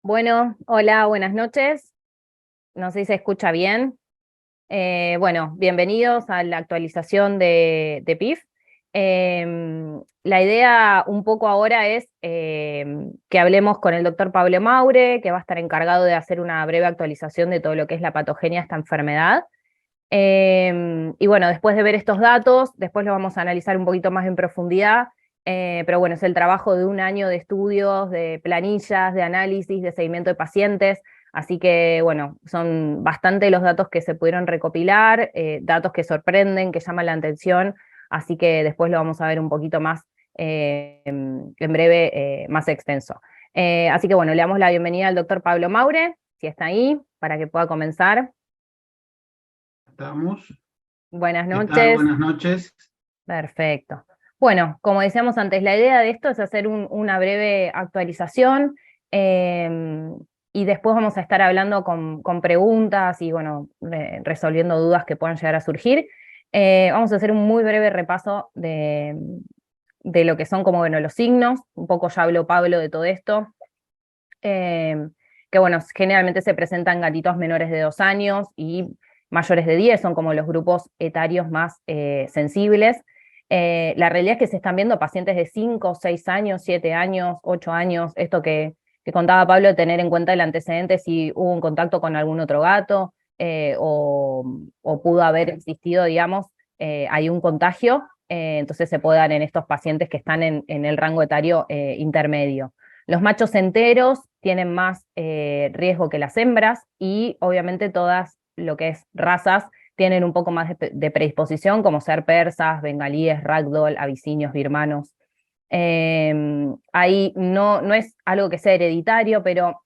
Bueno, hola, buenas noches. No sé si se escucha bien. Bueno, bienvenidos a la actualización de PIF. La idea un poco ahora es que hablemos con el doctor Pablo Maure, que va a estar encargado de hacer una breve actualización de todo lo que es la patogenia de esta enfermedad. Y bueno, después de ver estos datos, después lo vamos a analizar un poquito más en profundidad, pero bueno, es el trabajo de un año de estudios, de planillas, de análisis, de seguimiento de pacientes, así que bueno, son bastante los datos que se pudieron recopilar, datos que sorprenden, que llaman la atención, así que después lo vamos a ver un poquito más en breve, más extenso. Así que bueno, le damos la bienvenida al doctor Pablo Maure, si está ahí, para que pueda comenzar. Estamos. Buenas ¿Qué tal? noches. Buenas noches. Perfecto. Bueno, como decíamos antes, la idea de esto es hacer una breve actualización eh, y después vamos a estar hablando con preguntas y bueno, resolviendo dudas que puedan llegar a surgir. Vamos a hacer un muy breve repaso de lo que son como bueno, los signos. Un poco ya habló Pablo de todo esto. eh, que bueno, generalmente se presentan gatitos menores de 2 años y mayores de 10, son como los grupos etarios más sensibles. La realidad es que se están viendo pacientes de 5, 6 años, 7 años, 8 años, esto que contaba Pablo, de tener en cuenta el antecedente si hubo un contacto con algún otro gato o pudo haber existido, digamos, hay un contagio, entonces se puede dar en estos pacientes que están en el rango etario intermedio. Los machos enteros tienen más riesgo que las hembras y obviamente todas lo que es razas tienen un poco más de predisposición, como ser persas, bengalíes, ragdoll, abisinios, birmanos. Ahí no es algo que sea hereditario, pero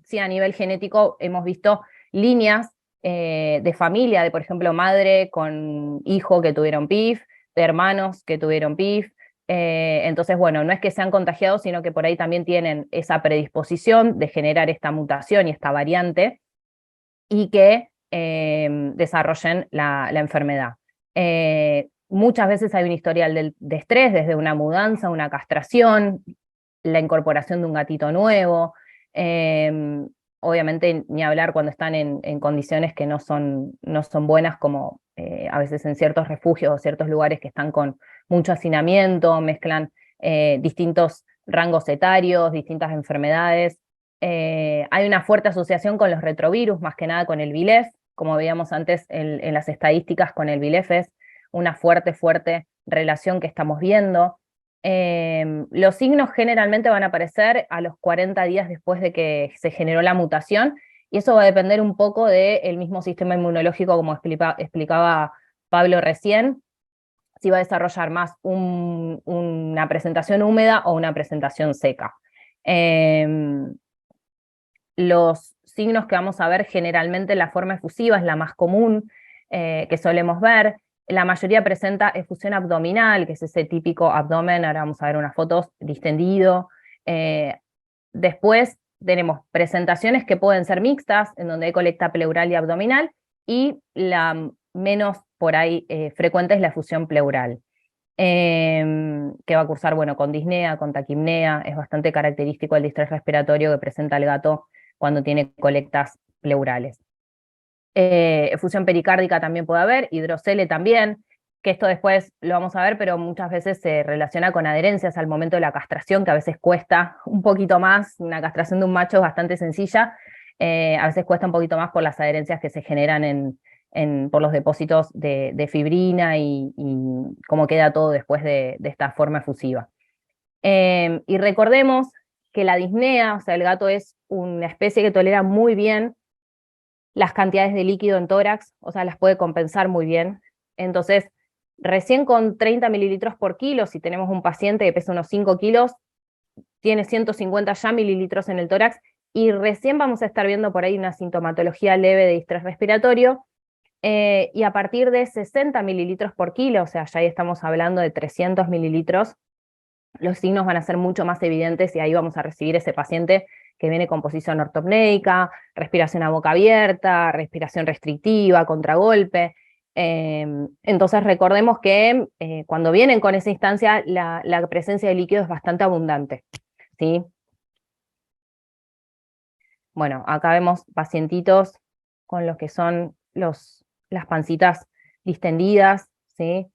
sí a nivel genético hemos visto líneas de familia, de por ejemplo madre con hijo que tuvieron PIF, de hermanos que tuvieron PIF. Entonces, bueno, no es que sean contagiados, sino que por ahí también tienen esa predisposición de generar esta mutación y esta variante y que desarrollen la enfermedad. Muchas veces hay un historial de estrés, desde una mudanza, una castración, la incorporación de un gatito nuevo, obviamente ni hablar cuando están en condiciones que no son buenas, como a veces en ciertos refugios o ciertos lugares que están con mucho hacinamiento, mezclan distintos rangos etarios, distintas enfermedades. Hay una fuerte asociación con los retrovirus, más que nada con el VILEF, como veíamos antes en las estadísticas con el VILEF es una fuerte relación que estamos viendo. Los signos generalmente van a aparecer a los 40 días después de que se generó la mutación, y eso va a depender un poco del mismo sistema inmunológico, como explicaba Pablo recién, si va a desarrollar más una presentación húmeda o una presentación seca. Los signos que vamos a ver generalmente, la forma efusiva es la más común que solemos ver. La mayoría presenta efusión abdominal, que es ese típico abdomen, ahora vamos a ver unas fotos, distendido. Eh, Después tenemos presentaciones que pueden ser mixtas, en donde hay colecta pleural y abdominal, y la menos por ahí frecuente es la efusión pleural, que va a cursar, bueno, con disnea, con taquipnea, es bastante característico el distrés respiratorio que presenta el gato cuando tiene colectas pleurales. Efusión pericárdica también puede haber, hidrocele también, que esto después lo vamos a ver, pero muchas veces se relaciona con adherencias al momento de la castración, que a veces cuesta un poquito más. Una castración de un macho es bastante sencilla, a veces cuesta un poquito más por las adherencias que se generan por los depósitos de fibrina y cómo queda todo después de esta forma efusiva. Y recordemos que la disnea, o sea, el gato es una especie que tolera muy bien las cantidades de líquido en tórax, o sea, las puede compensar muy bien. Entonces, recién con 30 mililitros por kilo, si tenemos un paciente que pesa unos 5 kilos, tiene 150 ya mililitros en el tórax, y recién vamos a estar viendo por ahí una sintomatología leve de distrés respiratorio, y a partir de 60 mililitros por kilo, o sea, ya ahí estamos hablando de 300 mililitros, los signos van a ser mucho más evidentes y ahí vamos a recibir ese paciente que viene con posición ortopneica, respiración a boca abierta, respiración restrictiva, contragolpe. Entonces recordemos que cuando vienen con esa instancia, la presencia de líquido es bastante abundante, ¿sí? Bueno, acá vemos pacientitos con los que son las pancitas distendidas, ¿sí?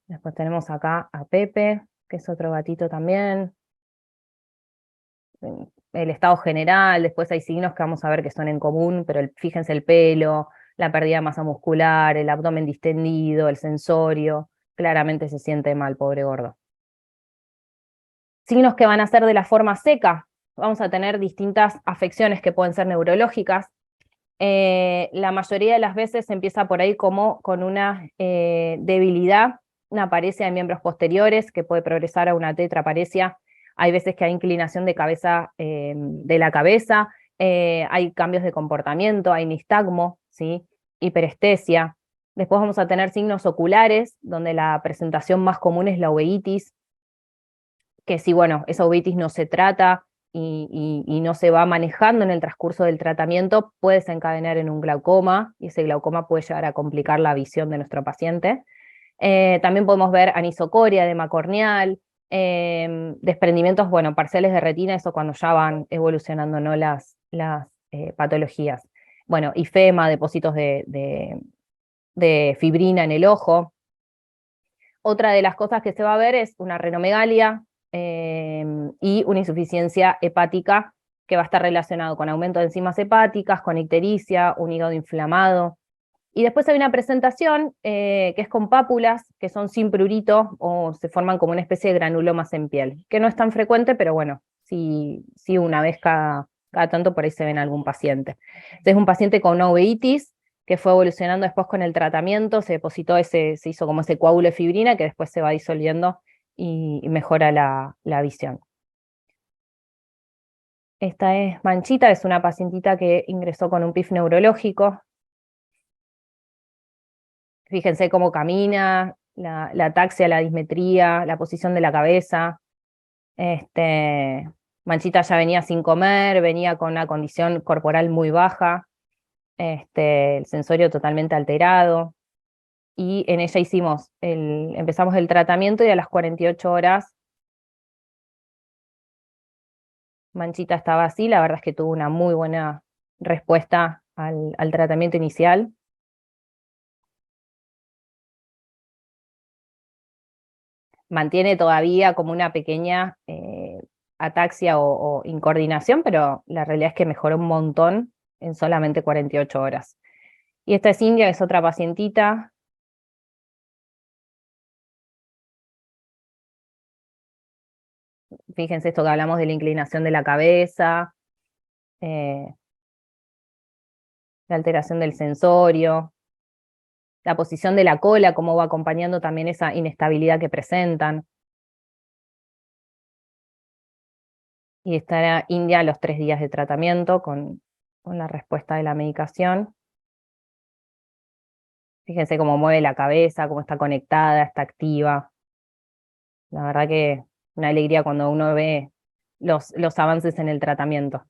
Después tenemos acá a Pepe, que es otro gatito también. El estado general, después hay signos que vamos a ver que son en común, pero fíjense el pelo, la pérdida de masa muscular, el abdomen distendido, el sensorio, claramente se siente mal, pobre gordo. Signos que van a ser de la forma seca, vamos a tener distintas afecciones que pueden ser neurológicas. La mayoría de las veces empieza por ahí como con una debilidad, una paresia de miembros posteriores que puede progresar a una tetraparesia. Hay veces que hay inclinación de cabeza, de la cabeza, hay cambios de comportamiento, hay nistagmo, ¿sí? Hiperestesia. Después vamos a tener signos oculares, donde la presentación más común es la uveitis, que si, bueno, esa uveitis no se trata y no se va manejando en el transcurso del tratamiento, puede desencadenar en un glaucoma, y ese glaucoma puede llegar a complicar la visión de nuestro paciente. También podemos ver anisocoria, edema corneal, desprendimientos, bueno, parciales de retina, eso cuando ya van evolucionando, ¿no? las patologías. Bueno, ifema, depósitos de fibrina en el ojo. Otra de las cosas que se va a ver es una renomegalia y una insuficiencia hepática que va a estar relacionado con aumento de enzimas hepáticas, con ictericia, un hígado inflamado. Y después hay una presentación que es con pápulas, que son sin prurito o se forman como una especie de granulomas en piel, que no es tan frecuente, pero bueno, sí, una vez cada tanto por ahí se ven algún paciente. Este es un paciente con una uveitis que fue evolucionando después con el tratamiento, se depositó se hizo como ese coágulo de fibrina que después se va disolviendo y mejora la visión. Esta es Manchita, es una pacientita que ingresó con un PIF neurológico. Fíjense cómo camina, la ataxia, la dismetría, la posición de la cabeza. Manchita ya venía sin comer, venía con una condición corporal muy baja, el sensorio totalmente alterado. Y en ella empezamos el tratamiento y a las 48 horas Manchita estaba así. La verdad es que tuvo una muy buena respuesta al tratamiento inicial. Mantiene todavía como una pequeña ataxia o incoordinación, pero la realidad es que mejoró un montón en solamente 48 horas. Y esta es India, es otra pacientita. Fíjense esto que hablamos de la inclinación de la cabeza, la alteración del sensorio, la posición de la cola, cómo va acompañando también esa inestabilidad que presentan. Y estará India a los 3 días de tratamiento con la respuesta de la medicación. Fíjense cómo mueve la cabeza, cómo está conectada, está activa. La verdad que una alegría cuando uno ve los avances en el tratamiento.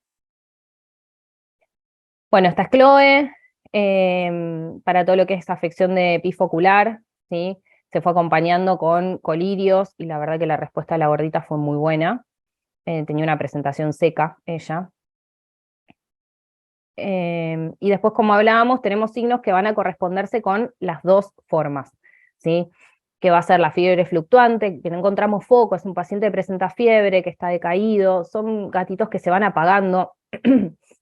Bueno, esta es Chloe, para todo lo que es afección de pif ocular, ¿sí? Se fue acompañando con colirios y la verdad que la respuesta de la gordita fue muy buena. Tenía una presentación seca ella. Y después, como hablábamos, tenemos signos que van a corresponderse con las dos formas, ¿sí? Que va a ser la fiebre fluctuante, que no encontramos foco, es un paciente que presenta fiebre, que está decaído, son gatitos que se van apagando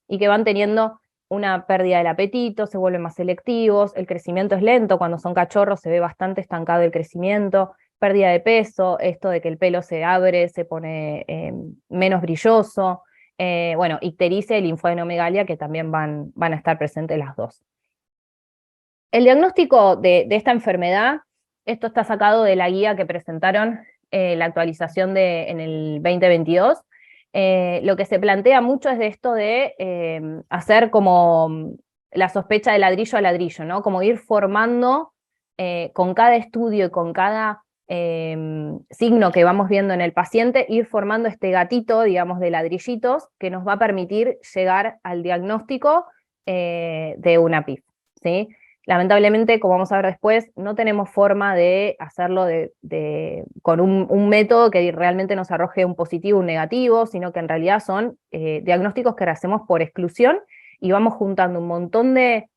y que van teniendo una pérdida del apetito, se vuelven más selectivos, el crecimiento es lento, cuando son cachorros se ve bastante estancado el crecimiento, pérdida de peso, esto de que el pelo se abre, se pone menos brilloso, bueno, ictericia y linfoadenomegalia, que también van a estar presentes las dos. El diagnóstico de esta enfermedad, esto está sacado de la guía que presentaron, la actualización en el 2022. Lo que se plantea mucho es de esto de hacer como la sospecha de ladrillo a ladrillo, ¿no? Como ir formando con cada estudio y con cada signo que vamos viendo en el paciente, ir formando este gatito, digamos, de ladrillitos que nos va a permitir llegar al diagnóstico de una PIF, ¿sí? Lamentablemente, como vamos a ver después, no tenemos forma de hacerlo con un método que realmente nos arroje un positivo o un negativo, sino que en realidad son diagnósticos que hacemos por exclusión y vamos juntando un montón de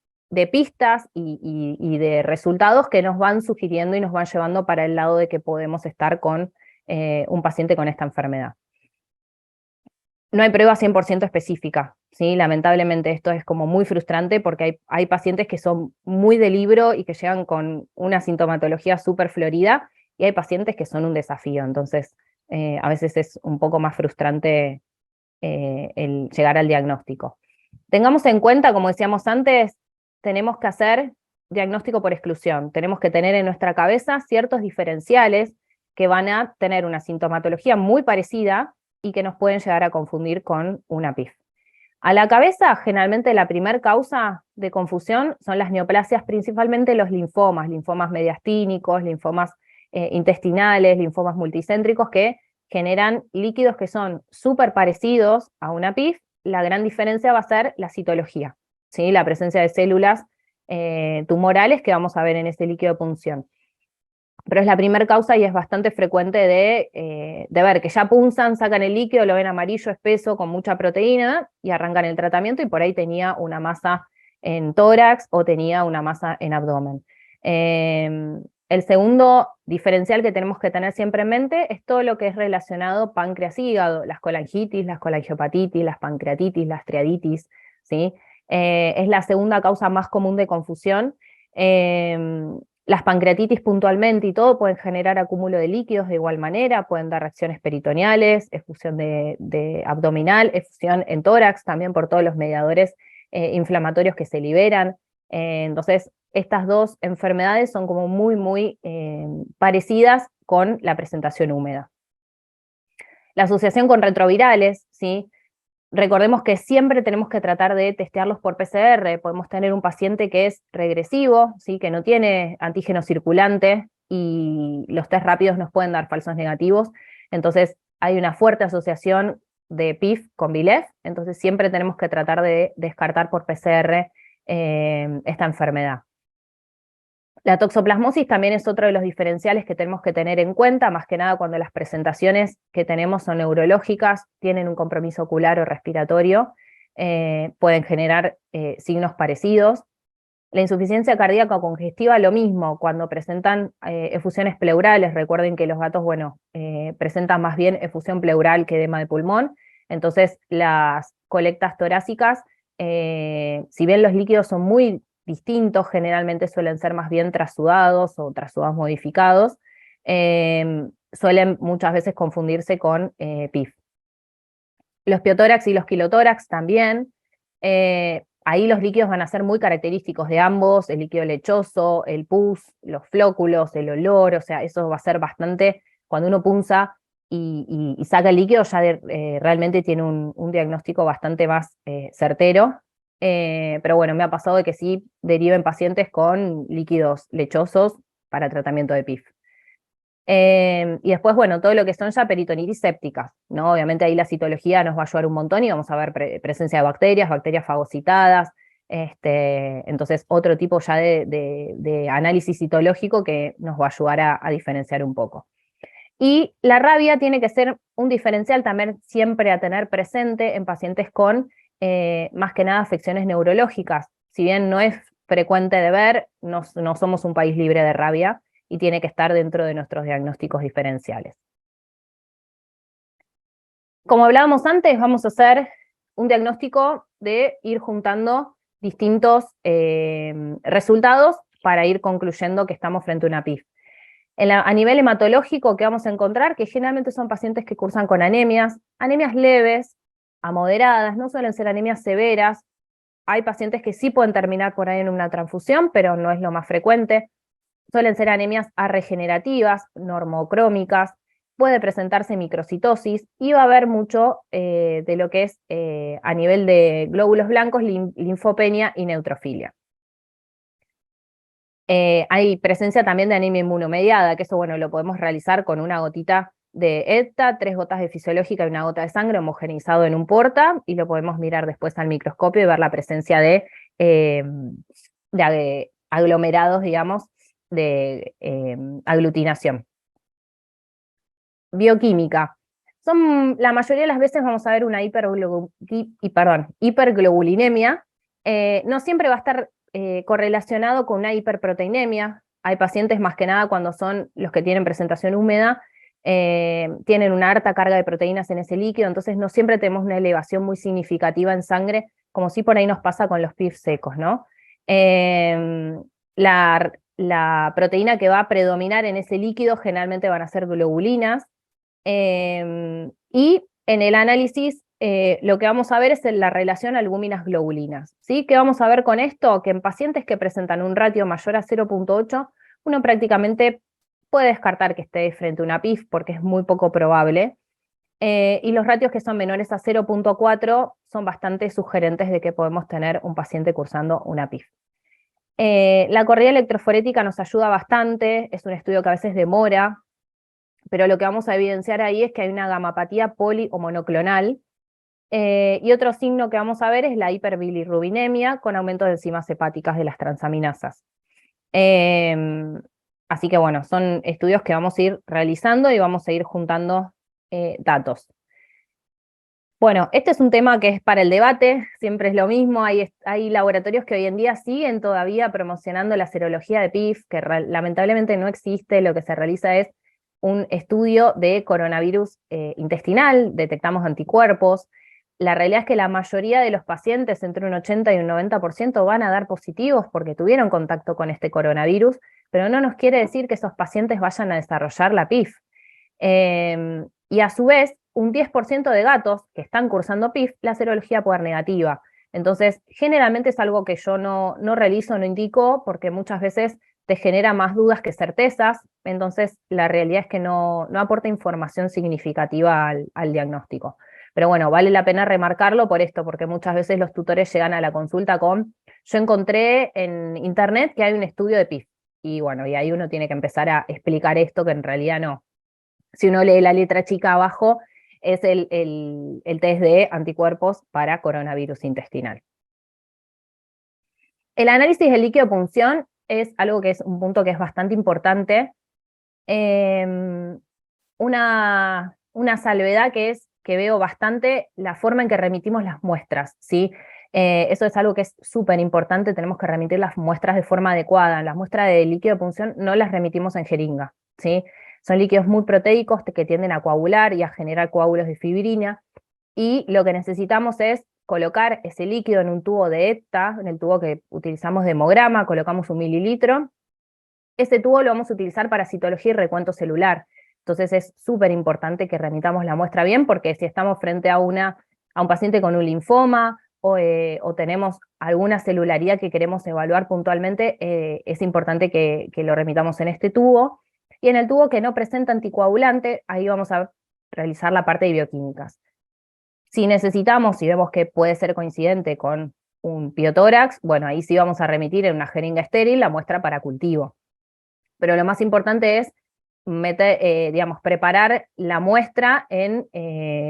pistas y de resultados que nos van sugiriendo y nos van llevando para el lado de que podemos estar con un paciente con esta enfermedad. No hay prueba 100% específica, ¿sí? Lamentablemente esto es como muy frustrante porque hay pacientes que son muy de libro y que llegan con una sintomatología súper florida, y hay pacientes que son un desafío, entonces a veces es un poco más frustrante el llegar al diagnóstico. Tengamos en cuenta, como decíamos antes, tenemos que hacer diagnóstico por exclusión, tenemos que tener en nuestra cabeza ciertos diferenciales que van a tener una sintomatología muy parecida y que nos pueden llegar a confundir con una PIF. A la cabeza, generalmente la primer causa de confusión son las neoplasias, principalmente los linfomas, linfomas mediastínicos, linfomas intestinales, linfomas multicéntricos, que generan líquidos que son súper parecidos a una PIF. La gran diferencia va a ser la citología, ¿sí? La presencia de células tumorales que vamos a ver en ese líquido de punción. Pero es la primera causa y es bastante frecuente de ver que ya punzan, sacan el líquido, lo ven amarillo, espeso, con mucha proteína, y arrancan el tratamiento, y por ahí tenía una masa en tórax o tenía una masa en abdomen. El segundo diferencial que tenemos que tener siempre en mente es todo lo que es relacionado páncreas-hígado, las colangitis, las colangiopatitis, las pancreatitis, las triaditis, ¿sí? Es la segunda causa más común de confusión. Las pancreatitis puntualmente y todo pueden generar acúmulo de líquidos de igual manera, pueden dar reacciones peritoneales, efusión de abdominal, efusión en tórax, también por todos los mediadores inflamatorios que se liberan. Entonces, estas dos enfermedades son como muy parecidas con la presentación húmeda. La asociación con retrovirales, ¿sí? Recordemos que siempre tenemos que tratar de testearlos por PCR. Podemos tener un paciente que es regresivo, ¿sí? Que no tiene antígeno circulante, y los test rápidos nos pueden dar falsos negativos. Entonces hay una fuerte asociación de PIF con VILEF, entonces siempre tenemos que tratar de descartar por PCR esta enfermedad. La toxoplasmosis también es otro de los diferenciales que tenemos que tener en cuenta, más que nada cuando las presentaciones que tenemos son neurológicas, tienen un compromiso ocular o respiratorio, pueden generar signos parecidos. La insuficiencia cardíaca congestiva, lo mismo, cuando presentan efusiones pleurales. Recuerden que los gatos, bueno, presentan más bien efusión pleural que edema de pulmón, entonces las colectas torácicas, si bien los líquidos son muy distintos, generalmente suelen ser más bien trasudados o trasudados modificados, suelen muchas veces confundirse con PIF. Los piotórax y los quilotórax también, ahí los líquidos van a ser muy característicos de ambos, el líquido lechoso, el pus, los flóculos, el olor, o sea, eso va a ser bastante, cuando uno punza y saca el líquido, ya realmente tiene un diagnóstico bastante más certero. Pero bueno, me ha pasado de que sí deriven pacientes con líquidos lechosos para tratamiento de PIF. Y después, bueno, todo lo que son ya peritonitis sépticas, ¿no? Obviamente ahí la citología nos va a ayudar un montón y vamos a ver presencia de bacterias fagocitadas, entonces otro tipo ya de análisis citológico que nos va a ayudar a diferenciar un poco. Y la rabia tiene que ser un diferencial también siempre a tener presente en pacientes con más que nada afecciones neurológicas. Si bien no es frecuente de ver, no somos un país libre de rabia, y tiene que estar dentro de nuestros diagnósticos diferenciales. Como hablábamos antes, vamos a hacer un diagnóstico de ir juntando distintos resultados para ir concluyendo que estamos frente a una PIF. A nivel hematológico, ¿qué vamos a encontrar? Que generalmente son pacientes que cursan con anemias leves a moderadas, no suelen ser anemias severas. Hay pacientes que sí pueden terminar por ahí en una transfusión, pero no es lo más frecuente. Suelen ser anemias arregenerativas, normocrómicas, puede presentarse microcitosis, y va a haber mucho de lo que es a nivel de glóbulos blancos, linfopenia y neutrofilia. Hay presencia también de anemia inmunomediada, que eso, bueno, lo podemos realizar con una gotita de ETA, 3 gotas de fisiológica y una gota de sangre homogeneizado en un porta, y lo podemos mirar después al microscopio y ver la presencia de aglomerados, digamos, de aglutinación. Bioquímica. La mayoría de las veces vamos a ver una hiperglobulinemia. No siempre va a estar correlacionado con una hiperproteinemia. Hay pacientes más que nada cuando son los que tienen presentación húmeda, tienen una alta carga de proteínas en ese líquido, entonces no siempre tenemos una elevación muy significativa en sangre, como si por ahí nos pasa con los PIF secos, ¿no? La proteína que va a predominar en ese líquido generalmente van a ser globulinas, y en el análisis lo que vamos a ver es la relación albúminas-globulinas, ¿sí? ¿Qué vamos a ver con esto? Que en pacientes que presentan un ratio mayor a 0,8, uno prácticamente puede descartar que esté frente a una PIF porque es muy poco probable, y los ratios que son menores a 0,4 son bastante sugerentes de que podemos tener un paciente cursando una PIF. La corrida electroforética nos ayuda bastante, es un estudio que a veces demora, pero lo que vamos a evidenciar ahí es que hay una gamapatía poli o monoclonal, y otro signo que vamos a ver es la hiperbilirrubinemia con aumento de enzimas hepáticas de las transaminasas. Así que bueno, son estudios que vamos a ir realizando y vamos a ir juntando datos. Bueno, este es un tema que es para el debate, siempre es lo mismo, hay laboratorios que hoy en día siguen todavía promocionando la serología de PIF, que lamentablemente no existe, lo que se realiza es un estudio de coronavirus intestinal, detectamos anticuerpos. La realidad es que la mayoría de los pacientes, entre un 80 y un 90%, van a dar positivos porque tuvieron contacto con este coronavirus, pero no nos quiere decir que esos pacientes vayan a desarrollar la PIF. Y a su vez, un 10% de gatos que están cursando PIF, la serología puede dar negativa. Entonces, generalmente es algo que yo no realizo, no indico, porque muchas veces te genera más dudas que certezas, entonces la realidad es que no aporta información significativa al diagnóstico. Pero bueno, vale la pena remarcarlo por esto, porque muchas veces los tutores llegan a la consulta con, yo encontré en internet que hay un estudio de PIF, y bueno, y ahí uno tiene que empezar a explicar esto que en realidad no. Si uno lee la letra chica abajo, es el test de anticuerpos para coronavirus intestinal. El análisis del líquido de punción es algo que es un punto que es bastante importante. Una salvedad que es que veo bastante la forma en que remitimos las muestras, ¿sí? Eso es algo que es súper importante, tenemos que remitir las muestras de forma adecuada. Las muestras de líquido de punción no las remitimos en jeringa, ¿sí? Son líquidos muy proteicos que tienden a coagular y a generar coágulos de fibrina, y lo que necesitamos es colocar ese líquido en un tubo de EPTA, en el tubo que utilizamos de hemograma, colocamos 1 mililitro. Ese tubo lo vamos a utilizar para citología y recuento celular. Entonces es súper importante que remitamos la muestra bien, porque si estamos frente a un paciente con un linfoma o tenemos alguna celularidad que queremos evaluar puntualmente, es importante que lo remitamos en este tubo. Y en el tubo que no presenta anticoagulante, ahí vamos a realizar la parte de bioquímicas. Si necesitamos, si vemos que puede ser coincidente con un piotórax, bueno, ahí sí vamos a remitir en una jeringa estéril la muestra para cultivo. Pero lo más importante es preparar la muestra en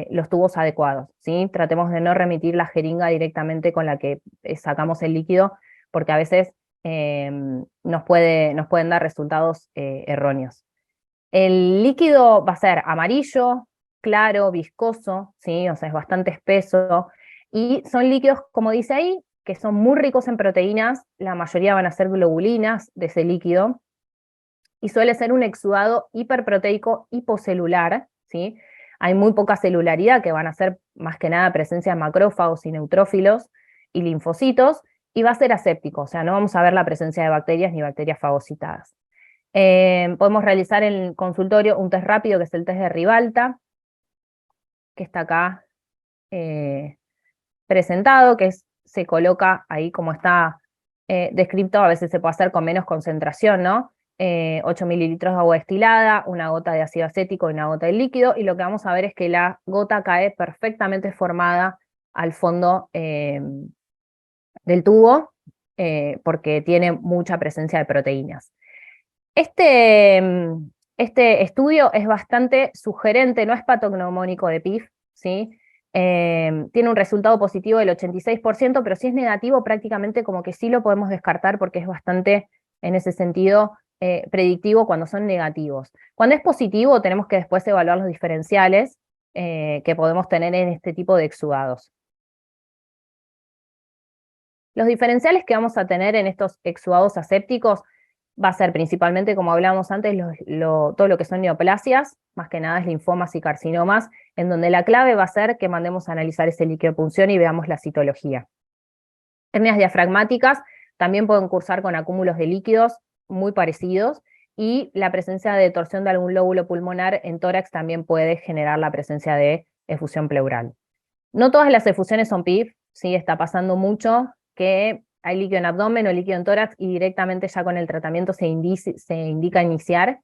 los tubos adecuados, ¿sí? Tratemos de no remitir la jeringa directamente con la que sacamos el líquido, porque a veces nos pueden dar resultados erróneos. El líquido va a ser amarillo, claro, viscoso, ¿sí? O sea, es bastante espeso, y son líquidos, como dice ahí, que son muy ricos en proteínas, la mayoría van a ser globulinas de ese líquido, y suele ser un exudado hiperproteico hipocelular, ¿sí? Hay muy poca celularidad, que van a ser más que nada presencia de macrófagos y neutrófilos y linfocitos, y va a ser aséptico, o sea, no vamos a ver la presencia de bacterias ni bacterias fagocitadas. Podemos realizar en el consultorio un test rápido, que es el test de Ribalta, que está acá presentado, que se coloca ahí como está descrito, a veces se puede hacer con menos concentración, ¿no? 8 mililitros de agua destilada, una gota de ácido acético y una gota de líquido, y lo que vamos a ver es que la gota cae perfectamente formada al fondo del tubo, porque tiene mucha presencia de proteínas. Este estudio es bastante sugerente, no es patognomónico de PIF, ¿sí? Tiene un resultado positivo del 86%, pero si es negativo prácticamente como que sí lo podemos descartar porque es bastante, en ese sentido, predictivo cuando son negativos. Cuando es positivo tenemos que después evaluar los diferenciales que podemos tener en este tipo de exudados. Los diferenciales que vamos a tener en estos exudados asépticos va a ser principalmente, como hablábamos antes, todo lo que son neoplasias, más que nada es linfomas y carcinomas, en donde la clave va a ser que mandemos a analizar ese líquido de punción y veamos la citología. Hernias diafragmáticas también pueden cursar con acúmulos de líquidos muy parecidos, y la presencia de torsión de algún lóbulo pulmonar en tórax también puede generar la presencia de efusión pleural. No todas las efusiones son PIF, sí está pasando mucho que hay líquido en abdomen o líquido en tórax y directamente ya con el tratamiento se indica iniciar.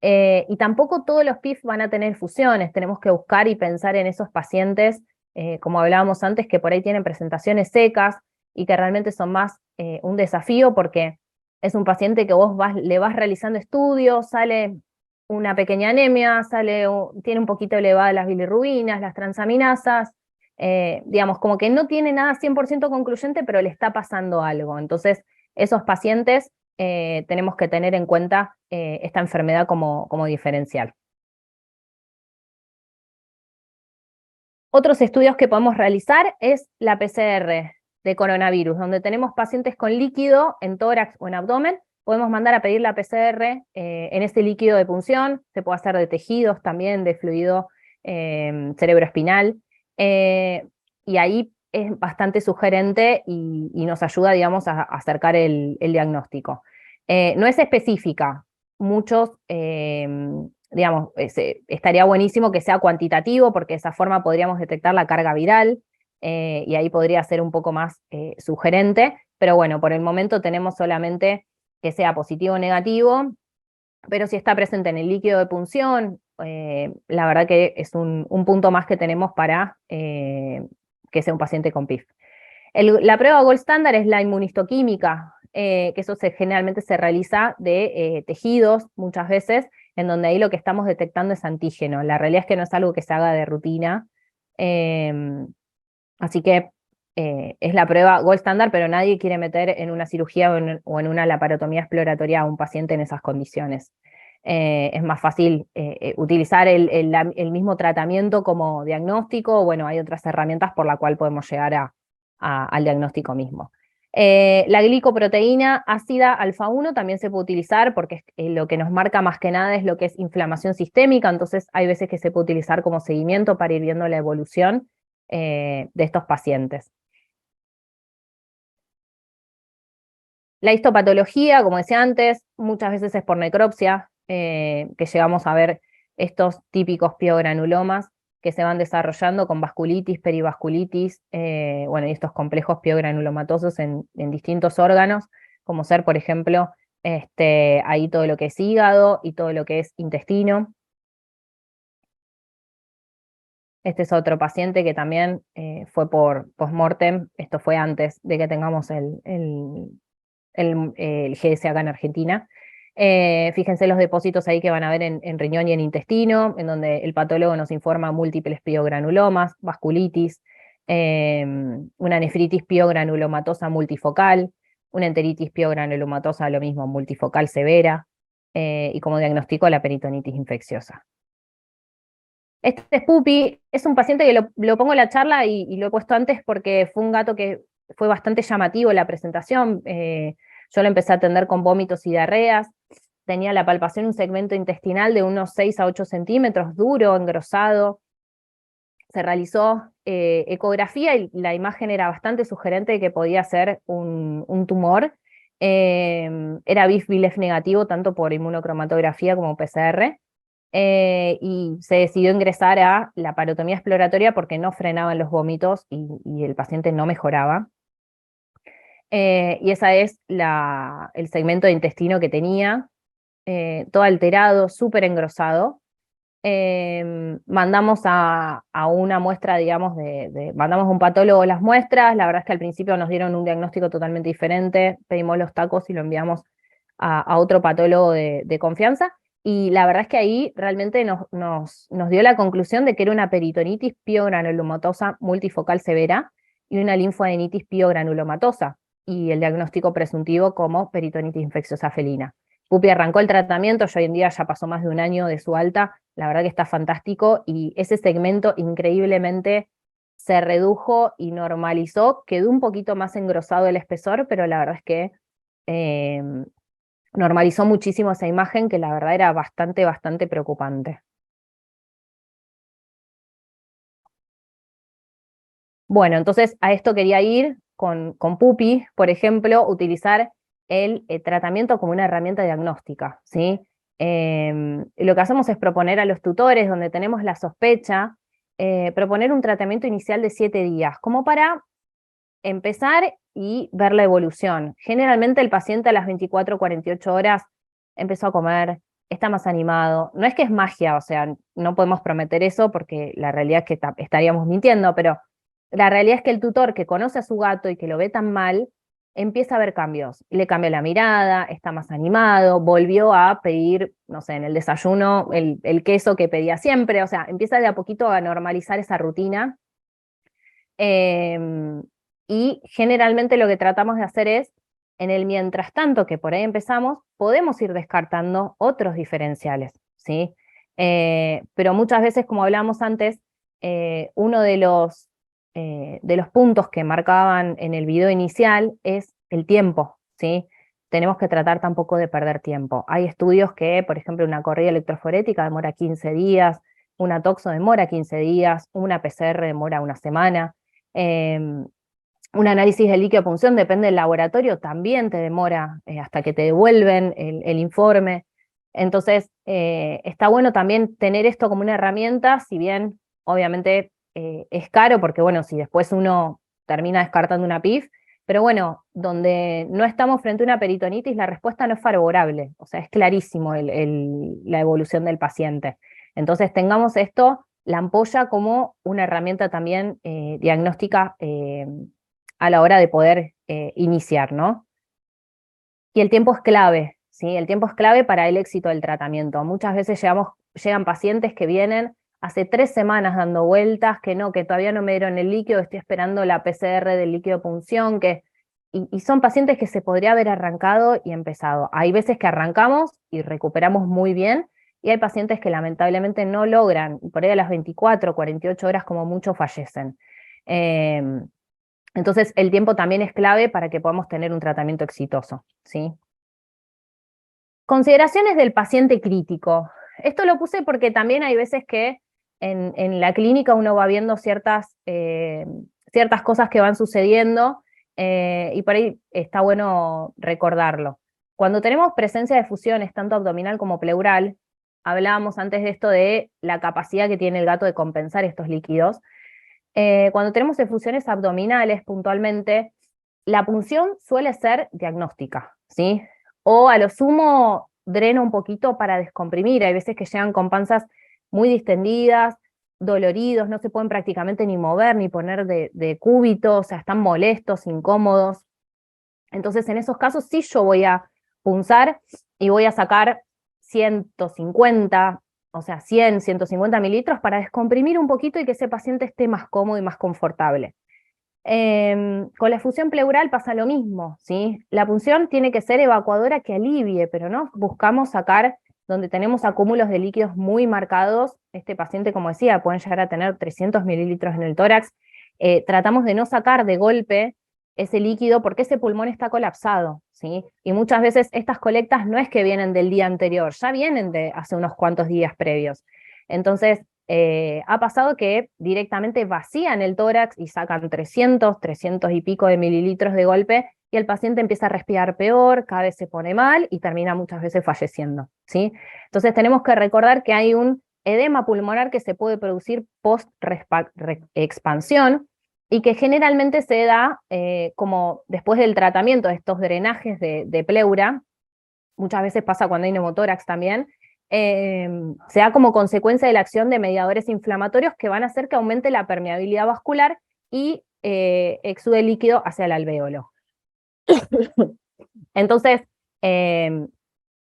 Y tampoco todos los PIF van a tener fusiones, tenemos que buscar y pensar en esos pacientes, como hablábamos antes, que por ahí tienen presentaciones secas y que realmente son más un desafío porque es un paciente que vos le vas realizando estudios, sale una pequeña anemia, tiene un poquito elevadas las bilirrubinas, las transaminasas, digamos, como que no tiene nada 100% concluyente, pero le está pasando algo. Entonces, esos pacientes tenemos que tener en cuenta esta enfermedad como diferencial. Otros estudios que podemos realizar es la PCR de coronavirus, donde tenemos pacientes con líquido en tórax o en abdomen. Podemos mandar a pedir la PCR en ese líquido de punción, se puede hacer de tejidos también, de fluido cerebroespinal, y ahí es bastante sugerente y nos ayuda, digamos, a acercar el diagnóstico. No es específica, muchos, digamos, estaría buenísimo que sea cuantitativo, porque de esa forma podríamos detectar la carga viral, y ahí podría ser un poco más sugerente, pero bueno, por el momento tenemos solamente que sea positivo o negativo, pero si está presente en el líquido de punción, la verdad que es un punto más que tenemos para que sea un paciente con PIF. La prueba gold standard es la inmunistoquímica, que eso generalmente se realiza de tejidos muchas veces, en donde ahí lo que estamos detectando es antígeno. La realidad es que no es algo que se haga de rutina, así que es la prueba gold standard, pero nadie quiere meter en una cirugía o en una laparotomía exploratoria a un paciente en esas condiciones. Es más fácil utilizar el mismo tratamiento como diagnóstico. Bueno, hay otras herramientas por la cual podemos llegar al diagnóstico mismo. La glicoproteína ácida alfa 1 también se puede utilizar porque lo que nos marca más que nada es lo que es inflamación sistémica, entonces hay veces que se puede utilizar como seguimiento para ir viendo la evolución de estos pacientes. La histopatología, como decía antes, muchas veces es por necropsia, que llegamos a ver estos típicos piogranulomas que se van desarrollando con vasculitis, perivasculitis, bueno, y estos complejos piogranulomatosos en distintos órganos, como ser, por ejemplo, ahí todo lo que es hígado y todo lo que es intestino. Este es otro paciente que también fue por postmortem, esto fue antes de que tengamos el GS acá en Argentina. Fíjense los depósitos ahí que van a ver en riñón y en intestino, en donde el patólogo nos informa múltiples piogranulomas, vasculitis, una nefritis piogranulomatosa multifocal, una enteritis piogranulomatosa, lo mismo, multifocal severa, y como diagnóstico la peritonitis infecciosa. Este es Pupi, es un paciente que lo pongo en la charla y lo he puesto antes porque fue un gato que fue bastante llamativo la presentación. Yo lo empecé a atender con vómitos y diarreas. Tenía la palpación un segmento intestinal de unos 6 a 8 centímetros, duro, engrosado. Se realizó ecografía y la imagen era bastante sugerente de que podía ser un tumor. Era BIF-BILEF negativo tanto por inmunocromatografía como PCR. Y se decidió ingresar a la parotomía exploratoria porque no frenaban los vómitos y el paciente no mejoraba. Y esa es el segmento de intestino que tenía, todo alterado, súper engrosado. Mandamos a una muestra, digamos, mandamos a un patólogo las muestras. La verdad es que al principio nos dieron un diagnóstico totalmente diferente, pedimos los tacos y lo enviamos a otro patólogo de confianza. Y la verdad es que ahí realmente nos dio la conclusión de que era una peritonitis piogranulomatosa multifocal severa y una linfoadenitis piogranulomatosa, y el diagnóstico presuntivo como peritonitis infecciosa felina. Pupi arrancó el tratamiento, ya hoy en día ya pasó más de un año de su alta, la verdad que está fantástico, y ese segmento increíblemente se redujo y normalizó, quedó un poquito más engrosado el espesor, pero la verdad es que eh, normalizó muchísimo esa imagen, que la verdad era bastante, bastante preocupante. Bueno, entonces a esto quería ir con Pupi, por ejemplo, utilizar el tratamiento como una herramienta diagnóstica, ¿sí? Lo que hacemos es proponer a los tutores, donde tenemos la sospecha, proponer un tratamiento inicial de 7 días, como para empezar y ver la evolución. Generalmente el paciente a las 24 o 48 horas empezó a comer, está más animado. No es que es magia, o sea, no podemos prometer eso porque la realidad es que estaríamos mintiendo, pero la realidad es que el tutor que conoce a su gato y que lo ve tan mal, empieza a ver cambios. Le cambia la mirada, está más animado, volvió a pedir, no sé, en el desayuno el queso que pedía siempre, o sea, empieza de a poquito a normalizar esa rutina. Em, y generalmente lo que tratamos de hacer es, en el mientras tanto que por ahí empezamos, podemos ir descartando otros diferenciales, ¿sí? Pero muchas veces, como hablábamos antes, uno de los puntos que marcaban en el video inicial es el tiempo, ¿sí? Tenemos que tratar tampoco de perder tiempo. Hay estudios que, por ejemplo, una corrida electroforética demora 15 días, una toxo demora 15 días, una PCR demora una semana. Eh, un análisis de líquido de punción, depende del laboratorio, también te demora hasta que te devuelven el informe. Entonces, está bueno también tener esto como una herramienta, si bien obviamente es caro, porque bueno, si después uno termina descartando una PIF, pero bueno, donde no estamos frente a una peritonitis, la respuesta no es favorable, o sea, es clarísimo la evolución del paciente. Entonces, tengamos esto, la ampolla, como una herramienta también diagnóstica a la hora de poder iniciar, ¿no? Y el tiempo es clave, ¿sí? El tiempo es clave para el éxito del tratamiento. Muchas veces llegan pacientes que vienen hace 3 semanas dando vueltas, que todavía no me dieron el líquido, estoy esperando la PCR del líquido de punción, y son pacientes que se podría haber arrancado y empezado. Hay veces que arrancamos y recuperamos muy bien, y hay pacientes que lamentablemente no logran, y por ahí a las 24, 48 horas como mucho fallecen. Entonces, el tiempo también es clave para que podamos tener un tratamiento exitoso, ¿sí? Consideraciones del paciente crítico. Esto lo puse porque también hay veces que en la clínica uno va viendo ciertas cosas que van sucediendo, y por ahí está bueno recordarlo. Cuando tenemos presencia de fusiones, tanto abdominal como pleural, hablábamos antes de esto de la capacidad que tiene el gato de compensar estos líquidos. Cuando tenemos efusiones abdominales puntualmente, la punción suele ser diagnóstica, ¿sí? O a lo sumo drena un poquito para descomprimir. Hay veces que llegan con panzas muy distendidas, doloridos, no se pueden prácticamente ni mover ni poner de cúbito, o sea, están molestos, incómodos. Entonces, en esos casos sí yo voy a punzar y voy a sacar 150, o sea, 100, 150 mililitros para descomprimir un poquito y que ese paciente esté más cómodo y más confortable. Con la efusión pleural pasa lo mismo, ¿sí? La punción tiene que ser evacuadora, que alivie, pero no buscamos sacar donde tenemos acúmulos de líquidos muy marcados. Este paciente, como decía, pueden llegar a tener 300 mililitros en el tórax. Tratamos de no sacar de golpe ese líquido porque ese pulmón está colapsado, ¿sí? Y muchas veces estas colectas no es que vienen del día anterior, ya vienen de hace unos cuantos días previos. Entonces, ha pasado que directamente vacían el tórax y sacan 300, 300 y pico de mililitros de golpe, y el paciente empieza a respirar peor, cada vez se pone mal y termina muchas veces falleciendo, ¿sí? Entonces tenemos que recordar que hay un edema pulmonar que se puede producir post-expansión, y que generalmente se da como después del tratamiento de estos drenajes de pleura. Muchas veces pasa cuando hay neumotórax también, se da como consecuencia de la acción de mediadores inflamatorios que van a hacer que aumente la permeabilidad vascular y exude líquido hacia el alvéolo. Entonces, en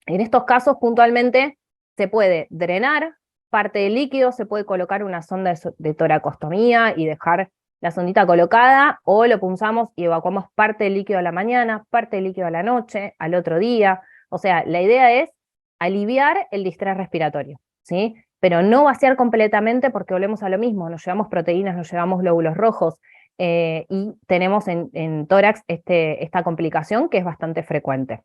estos casos puntualmente, se puede drenar parte del líquido, se puede colocar una sonda de toracostomía y dejar la sondita colocada, o lo punzamos y evacuamos parte del líquido a la mañana, parte del líquido a la noche, al otro día. O sea, la idea es aliviar el distrés respiratorio, ¿sí? Pero no vaciar completamente porque volvemos a lo mismo, nos llevamos proteínas, nos llevamos glóbulos rojos, y tenemos en tórax esta complicación que es bastante frecuente.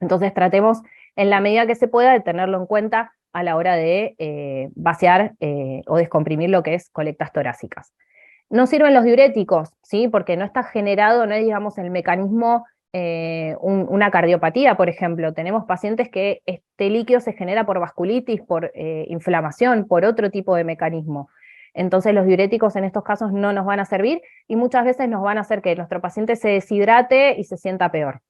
Entonces tratemos en la medida que se pueda de tenerlo en cuenta a la hora de vaciar o descomprimir lo que es colectas torácicas. No sirven los diuréticos, ¿sí? Porque no está generado, no es, digamos, el mecanismo, una cardiopatía, por ejemplo. Tenemos pacientes que este líquido se genera por vasculitis, por inflamación, por otro tipo de mecanismo. Entonces los diuréticos en estos casos no nos van a servir y muchas veces nos van a hacer que nuestro paciente se deshidrate y se sienta peor.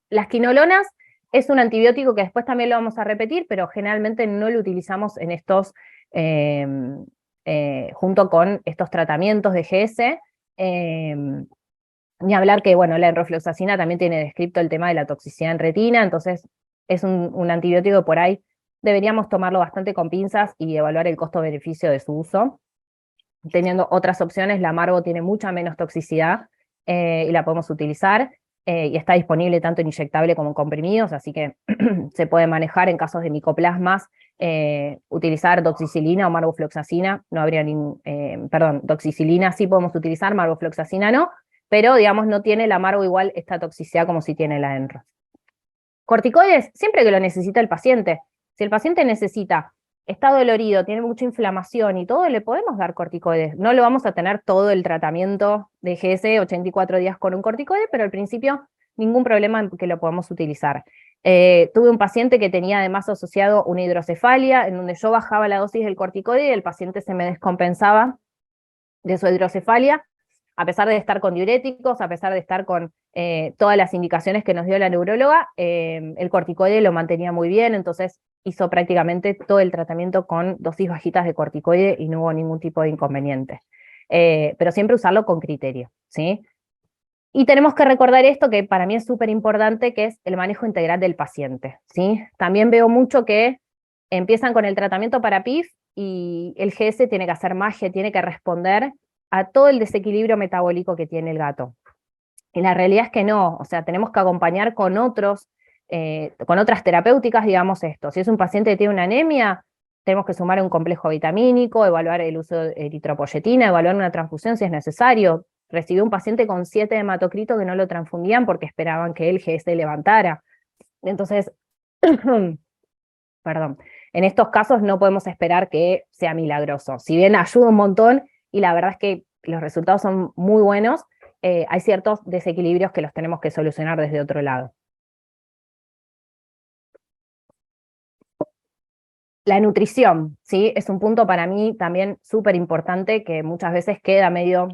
Las quinolonas es un antibiótico que después también lo vamos a repetir, pero generalmente no lo utilizamos en estos, junto con estos tratamientos de GS. Ni hablar que, bueno, la enrofloxacina también tiene descrito el tema de la toxicidad en retina, entonces es un antibiótico que por ahí deberíamos tomarlo bastante con pinzas y evaluar el costo-beneficio de su uso. Teniendo otras opciones, la Margo tiene mucha menos toxicidad y la podemos utilizar. Y está disponible tanto en inyectable como en comprimidos, así que se puede manejar en casos de micoplasmas, utilizar doxicilina o margofloxacina, no habría ningún, perdón, doxicilina sí podemos utilizar, margofloxacina no, pero digamos no tiene la Margo igual esta toxicidad como si tiene la Enro. Corticoides, siempre que lo necesita el paciente. Si el paciente necesita, está dolorido, tiene mucha inflamación y todo, le podemos dar corticoides. No lo vamos a tener todo el tratamiento de GS 84 días con un corticoide, pero al principio ningún problema en que lo podamos utilizar. Tuve un paciente que tenía además asociado una hidrocefalia, en donde yo bajaba la dosis del corticoide y el paciente se me descompensaba de su hidrocefalia, a pesar de estar con diuréticos, a pesar de estar con todas las indicaciones que nos dio la neuróloga, el corticoide lo mantenía muy bien, entonces hizo prácticamente todo el tratamiento con dosis bajitas de corticoide y no hubo ningún tipo de inconveniente. Pero siempre usarlo con criterio, ¿sí? Y tenemos que recordar esto que para mí es súper importante, que es el manejo integral del paciente, ¿sí? También veo mucho que empiezan con el tratamiento para PIF y el GS tiene que hacer magia, tiene que responder a todo el desequilibrio metabólico que tiene el gato. Y la realidad es que no, o sea, tenemos que acompañar con con otras terapéuticas, digamos esto. Si es un paciente que tiene una anemia, tenemos que sumar un complejo vitamínico, evaluar el uso de eritropoyetina, evaluar una transfusión si es necesario. Recibí un paciente con 7 hematocritos que no lo transfundían porque esperaban que el GS levantara. Entonces, perdón, en estos casos no podemos esperar que sea milagroso. Si bien ayuda un montón, y la verdad es que los resultados son muy buenos, hay ciertos desequilibrios que los tenemos que solucionar desde otro lado. La nutrición, ¿sí? Es un punto para mí también súper importante que muchas veces queda medio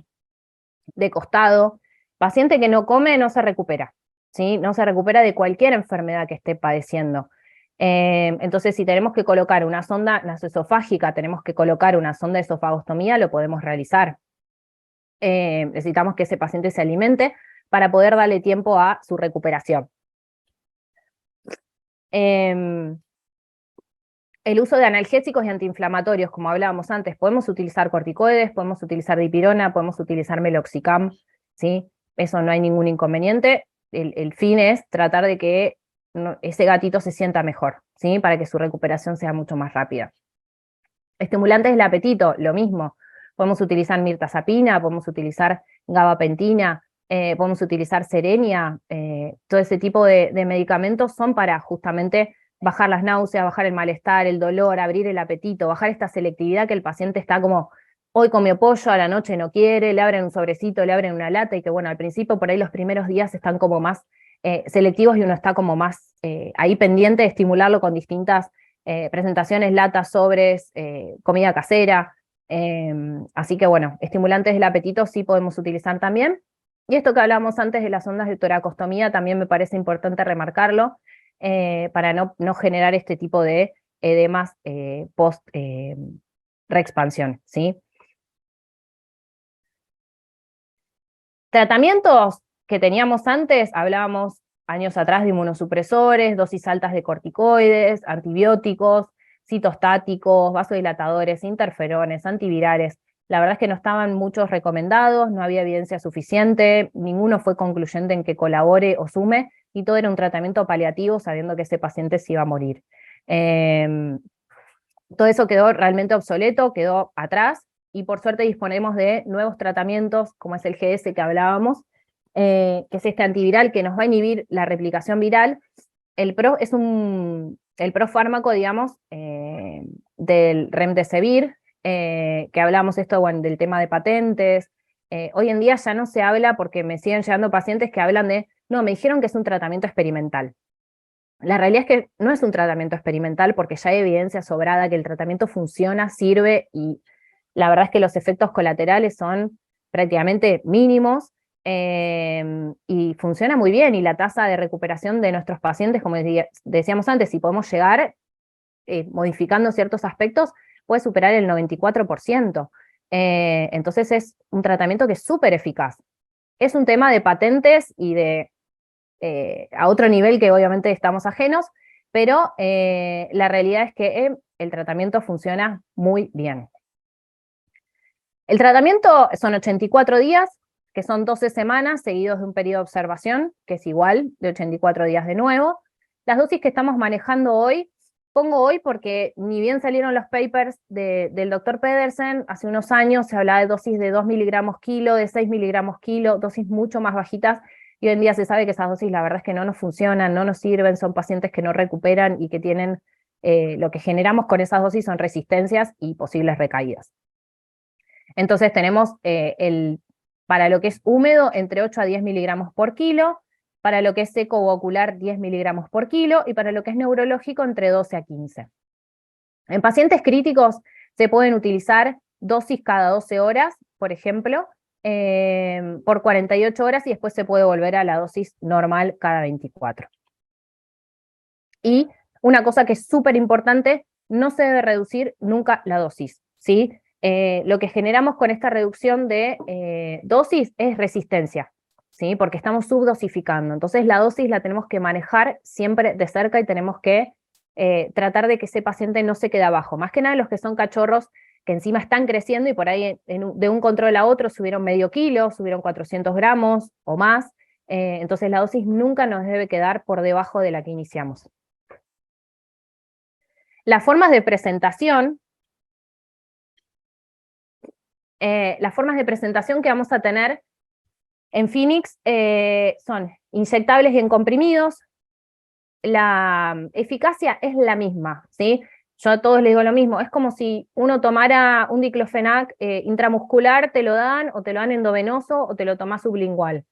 de costado. Paciente que no come no se recupera, ¿sí? No se recupera de cualquier enfermedad que esté padeciendo. Entonces, si tenemos que colocar una sonda nasoesofágica, tenemos que colocar una sonda de esofagostomía, lo podemos realizar. Necesitamos que ese paciente se alimente para poder darle tiempo a su recuperación. El uso de analgésicos y antiinflamatorios, como hablábamos antes, podemos utilizar corticoides, podemos utilizar dipirona, podemos utilizar meloxicam, ¿sí? Eso no hay ningún inconveniente. El fin es tratar de que ese gatito se sienta mejor, ¿sí? Para que su recuperación sea mucho más rápida. Estimulantes del apetito, lo mismo. Podemos utilizar mirtazapina, podemos utilizar gabapentina, podemos utilizar serenia, todo ese tipo de medicamentos son para justamente bajar las náuseas, bajar el malestar, el dolor, abrir el apetito, bajar esta selectividad que el paciente está como, hoy comió pollo, a la noche no quiere, le abren un sobrecito, le abren una lata, y que bueno, al principio por ahí los primeros días están como más selectivos y uno está como más ahí pendiente de estimularlo con distintas presentaciones, latas, sobres, comida casera. Así que bueno, estimulantes del apetito sí podemos utilizar también. Y esto que hablábamos antes de las ondas de toracostomía también me parece importante remarcarlo para no generar este tipo de edemas post reexpansión, ¿sí? Tratamientos que teníamos antes, hablábamos años atrás de inmunosupresores, dosis altas de corticoides, antibióticos, citostáticos, vasodilatadores, interferones, antivirales. La verdad es que no estaban muchos recomendados, no había evidencia suficiente, ninguno fue concluyente en que colabore o sume, y todo era un tratamiento paliativo sabiendo que ese paciente se iba a morir. Todo eso quedó realmente obsoleto, quedó atrás, y por suerte disponemos de nuevos tratamientos, como es el GS que hablábamos, que es este antiviral que nos va a inhibir la replicación viral. El PRO es el profármaco, digamos, del Remdesivir, que hablamos esto, bueno, del tema de patentes. Hoy en día ya no se habla, porque me siguen llegando pacientes que hablan de, no, me dijeron que es un tratamiento experimental. La realidad es que no es un tratamiento experimental, porque ya hay evidencia sobrada que el tratamiento funciona, sirve, y la verdad es que los efectos colaterales son prácticamente mínimos, y funciona muy bien, y la tasa de recuperación de nuestros pacientes, como decíamos antes, si podemos llegar modificando ciertos aspectos, puede superar el 94%. Entonces es un tratamiento que es súper eficaz. Es un tema de patentes y de a otro nivel que obviamente estamos ajenos, pero la realidad es que el tratamiento funciona muy bien. El tratamiento son 84 días, que son 12 semanas seguidos de un periodo de observación, que es igual, de 84 días de nuevo. Las dosis que estamos manejando hoy, pongo hoy porque ni bien salieron los papers del doctor Pedersen, hace unos años se hablaba de dosis de 2 miligramos kilo, de 6 miligramos kilo, dosis mucho más bajitas, y hoy en día se sabe que esas dosis la verdad es que no nos funcionan, no nos sirven, son pacientes que no recuperan y que tienen, lo que generamos con esas dosis son resistencias y posibles recaídas. Entonces tenemos para lo que es húmedo, entre 8 a 10 miligramos por kilo, para lo que es seco o ocular, 10 miligramos por kilo, y para lo que es neurológico, entre 12 a 15. En pacientes críticos se pueden utilizar dosis cada 12 horas, por ejemplo, por 48 horas, y después se puede volver a la dosis normal cada 24. Y una cosa que es súper importante, no se debe reducir nunca la dosis, ¿sí? Lo que generamos con esta reducción de dosis es resistencia, ¿sí? Porque estamos subdosificando. Entonces la dosis la tenemos que manejar siempre de cerca, y tenemos que tratar de que ese paciente no se quede abajo. Más que nada los que son cachorros, que encima están creciendo y por ahí de un control a otro subieron medio kilo, subieron 400 gramos o más. Entonces la dosis nunca nos debe quedar por debajo de la que iniciamos. Las formas de presentación que vamos a tener en Phoenix son inyectables y en comprimidos. La eficacia es la misma, ¿sí? Yo a todos les digo lo mismo, es como si uno tomara un diclofenac intramuscular, te lo dan, o te lo dan endovenoso, o te lo tomás sublingual.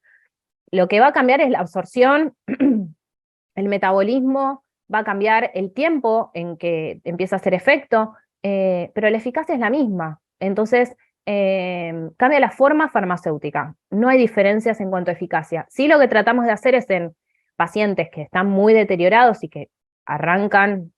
Lo que va a cambiar es la absorción, el metabolismo, va a cambiar el tiempo en que empieza a hacer efecto, pero la eficacia es la misma. Entonces, cambia la forma farmacéutica. No hay diferencias en cuanto a eficacia. Sí, lo que tratamos de hacer es en pacientes que están muy deteriorados y que arrancan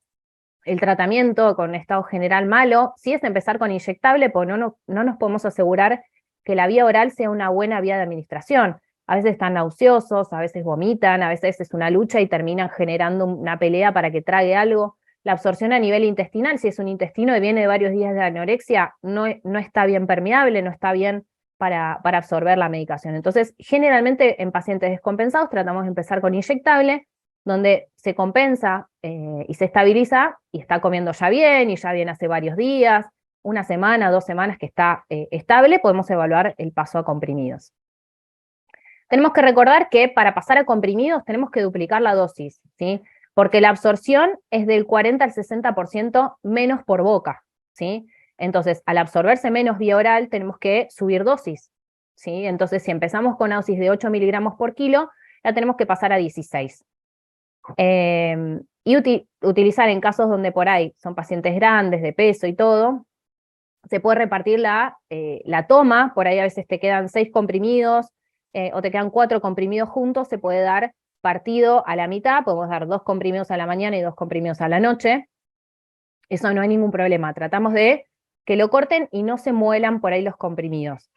el tratamiento con estado general malo, sí es empezar con inyectable, porque no nos podemos asegurar que la vía oral sea una buena vía de administración. A veces están nauseosos, a veces vomitan, a veces es una lucha y terminan generando una pelea para que trague algo. La absorción a nivel intestinal, si es un intestino y viene de varios días de anorexia, no está bien permeable, no está bien para absorber la medicación. Entonces, generalmente en pacientes descompensados tratamos de empezar con inyectable, donde se compensa y se estabiliza, y está comiendo ya bien, y ya viene hace varios días, una semana, 2 semanas que está estable, podemos evaluar el paso a comprimidos. Tenemos que recordar que para pasar a comprimidos tenemos que duplicar la dosis, ¿sí? Porque la absorción es del 40 al 60% menos por boca, ¿sí? Entonces, al absorberse menos vía oral, tenemos que subir dosis, ¿sí? Entonces, si empezamos con una dosis de 8 miligramos por kilo, la tenemos que pasar a 16. Y utilizar en casos donde por ahí son pacientes grandes, de peso y todo, se puede repartir la toma, por ahí a veces te quedan 6 comprimidos, o te quedan 4 comprimidos juntos, se puede dar partido a la mitad, podemos dar 2 comprimidos a la mañana y 2 comprimidos a la noche, eso no hay ningún problema, tratamos de que lo corten y no se muelan por ahí los comprimidos.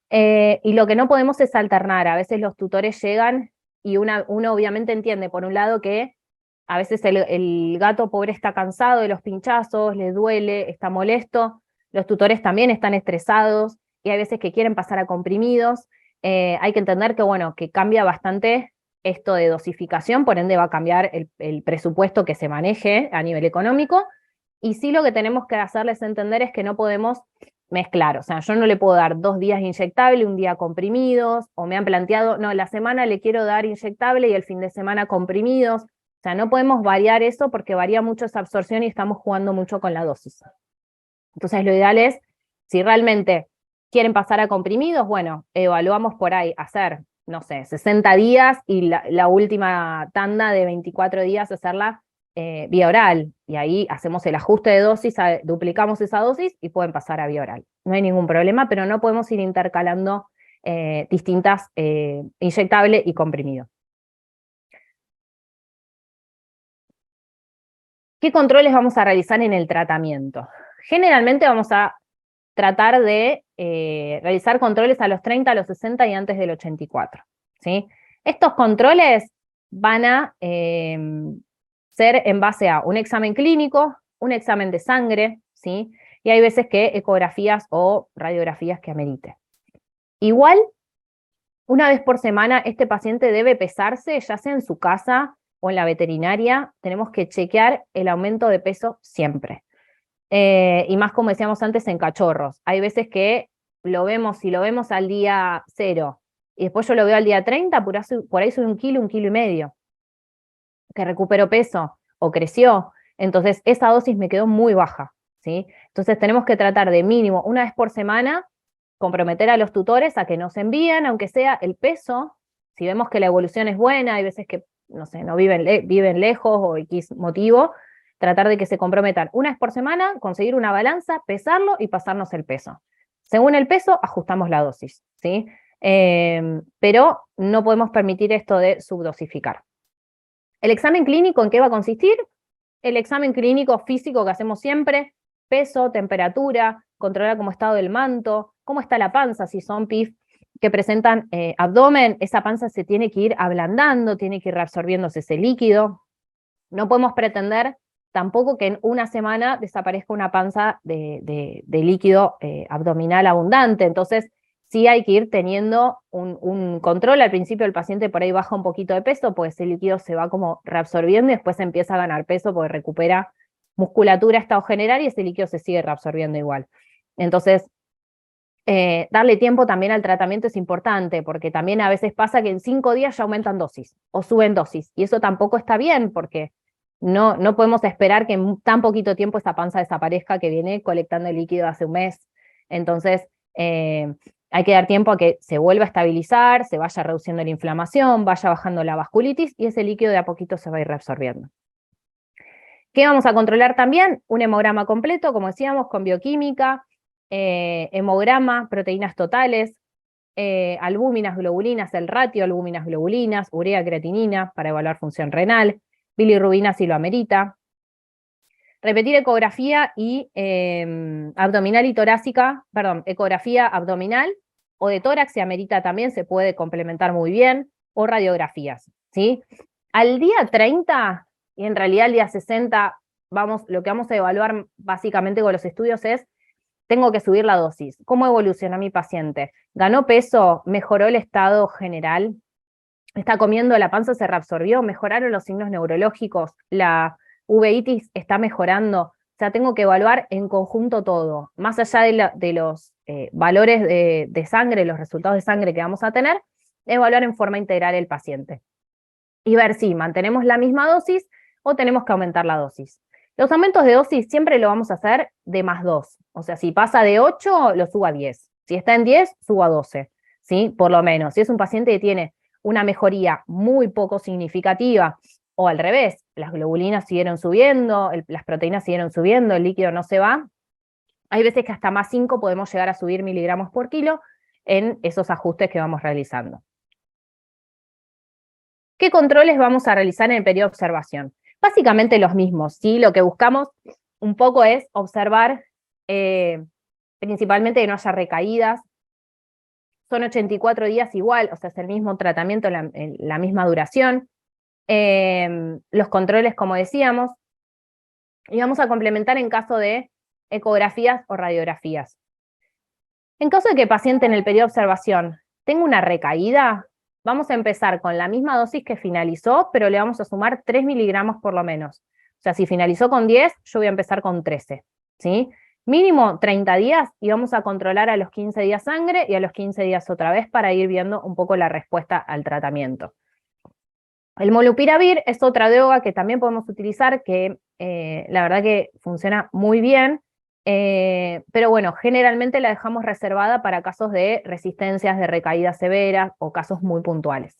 Y lo que no podemos es alternar, a veces los tutores llegan y uno obviamente entiende, por un lado, que a veces el gato pobre está cansado de los pinchazos, le duele, está molesto, los tutores también están estresados, y hay veces que quieren pasar a comprimidos. Hay que entender que, bueno, que cambia bastante esto de dosificación, por ende va a cambiar el presupuesto que se maneje a nivel económico, y sí lo que tenemos que hacerles entender es que no podemos mezclar, o sea, yo no le puedo dar 2 días inyectable, un día comprimidos, o me han planteado, no, la semana le quiero dar inyectable y el fin de semana comprimidos, o sea, no podemos variar eso porque varía mucho esa absorción y estamos jugando mucho con la dosis. Entonces lo ideal es, si realmente quieren pasar a comprimidos, bueno, evaluamos por ahí hacer, no sé, 60 días y la última tanda de 24 días hacerla vía oral. Y ahí hacemos el ajuste de dosis, duplicamos esa dosis y pueden pasar a vía oral. No hay ningún problema, pero no podemos ir intercalando distintas inyectable y comprimido. ¿Qué controles vamos a realizar en el tratamiento? Generalmente vamos a tratar de realizar controles a los 30, a los 60 y antes del 84. ¿Sí? Estos controles van a ser en base a un examen clínico, un examen de sangre, ¿sí? Y hay veces que ecografías o radiografías que amerite. Igual, una vez por semana, este paciente debe pesarse, ya sea en su casa o en la veterinaria, tenemos que chequear el aumento de peso siempre. Y más como decíamos antes en cachorros. Hay veces que si lo vemos al día 0 y después yo lo veo al día 30, por ahí sube 1 kilo, 1,5 kilos, que recuperó peso o creció. Entonces esa dosis me quedó muy baja, ¿sí? Entonces tenemos que tratar de mínimo una vez por semana comprometer a los tutores a que nos envíen, aunque sea el peso, si vemos que la evolución es buena, hay veces que, no sé, no viven lejos o X motivo, tratar de que se comprometan una vez por semana, conseguir una balanza, pesarlo y pasarnos el peso. Según el peso, ajustamos la dosis, ¿sí? Pero no podemos permitir esto de subdosificar. ¿El examen clínico en qué va a consistir? El examen clínico físico que hacemos siempre, peso, temperatura, controlar cómo está el manto, cómo está la panza, si son PIF que presentan abdomen, esa panza se tiene que ir ablandando, tiene que ir reabsorbiéndose ese líquido. No podemos pretender tampoco que en una semana desaparezca una panza de líquido abdominal abundante, entonces sí hay que ir teniendo un control. Al principio el paciente por ahí baja un poquito de peso, pues ese líquido se va como reabsorbiendo y después empieza a ganar peso porque recupera musculatura a estado general y ese líquido se sigue reabsorbiendo igual. Entonces, darle tiempo también al tratamiento es importante, porque también a veces pasa que en 5 días ya aumentan dosis o suben dosis, y eso tampoco está bien, porque no podemos esperar que en tan poquito tiempo esa panza desaparezca que viene colectando el líquido hace un mes. Entonces, hay que dar tiempo a que se vuelva a estabilizar, se vaya reduciendo la inflamación, vaya bajando la vasculitis, y ese líquido de a poquito se va a ir reabsorbiendo. ¿Qué vamos a controlar también? Un hemograma completo, como decíamos, con bioquímica, hemograma, proteínas totales, albúminas, globulinas, el ratio albúminas, globulinas, urea, creatinina para evaluar función renal, bilirrubina si lo amerita. Repetir ecografía y abdominal y torácica, perdón, ecografía abdominal o de tórax si amerita también, se puede complementar muy bien, o radiografías, ¿sí? Al día 30, y en realidad al día 60, lo que vamos a evaluar básicamente con los estudios es, tengo que subir la dosis. ¿Cómo evolucionó mi paciente? ¿Ganó peso? ¿Mejoró el estado general? ¿Está comiendo? ¿La panza se reabsorbió? ¿Mejoraron los signos neurológicos? ¿La uveitis está mejorando? O sea, tengo que evaluar en conjunto todo. Más allá de los valores de sangre, los resultados de sangre que vamos a tener, evaluar en forma integral el paciente. Y ver si mantenemos la misma dosis o tenemos que aumentar la dosis. Los aumentos de dosis siempre lo vamos a hacer de +2. O sea, si pasa de 8, lo subo a 10. Si está en 10, subo a 12, ¿sí? Por lo menos. Si es un paciente que tiene una mejoría muy poco significativa, o al revés, las globulinas siguieron subiendo, las proteínas siguieron subiendo, el líquido no se va, hay veces que hasta +5 podemos llegar a subir miligramos por kilo en esos ajustes que vamos realizando. ¿Qué controles vamos a realizar en el periodo de observación? Básicamente los mismos, ¿sí? Lo que buscamos un poco es observar principalmente que no haya recaídas, son 84 días igual, o sea, es el mismo tratamiento, la misma duración. Los controles, como decíamos, y vamos a complementar en caso de ecografías o radiografías. En caso de que el paciente en el periodo de observación tenga una recaída, vamos a empezar con la misma dosis que finalizó, pero le vamos a sumar 3 miligramos por lo menos. O sea, si finalizó con 10, yo voy a empezar con 13, ¿sí? Mínimo 30 días y vamos a controlar a los 15 días sangre y a los 15 días otra vez para ir viendo un poco la respuesta al tratamiento. El molnupiravir es otra droga que también podemos utilizar, que la verdad que funciona muy bien, pero bueno, generalmente la dejamos reservada para casos de resistencias, de recaídas severas o casos muy puntuales.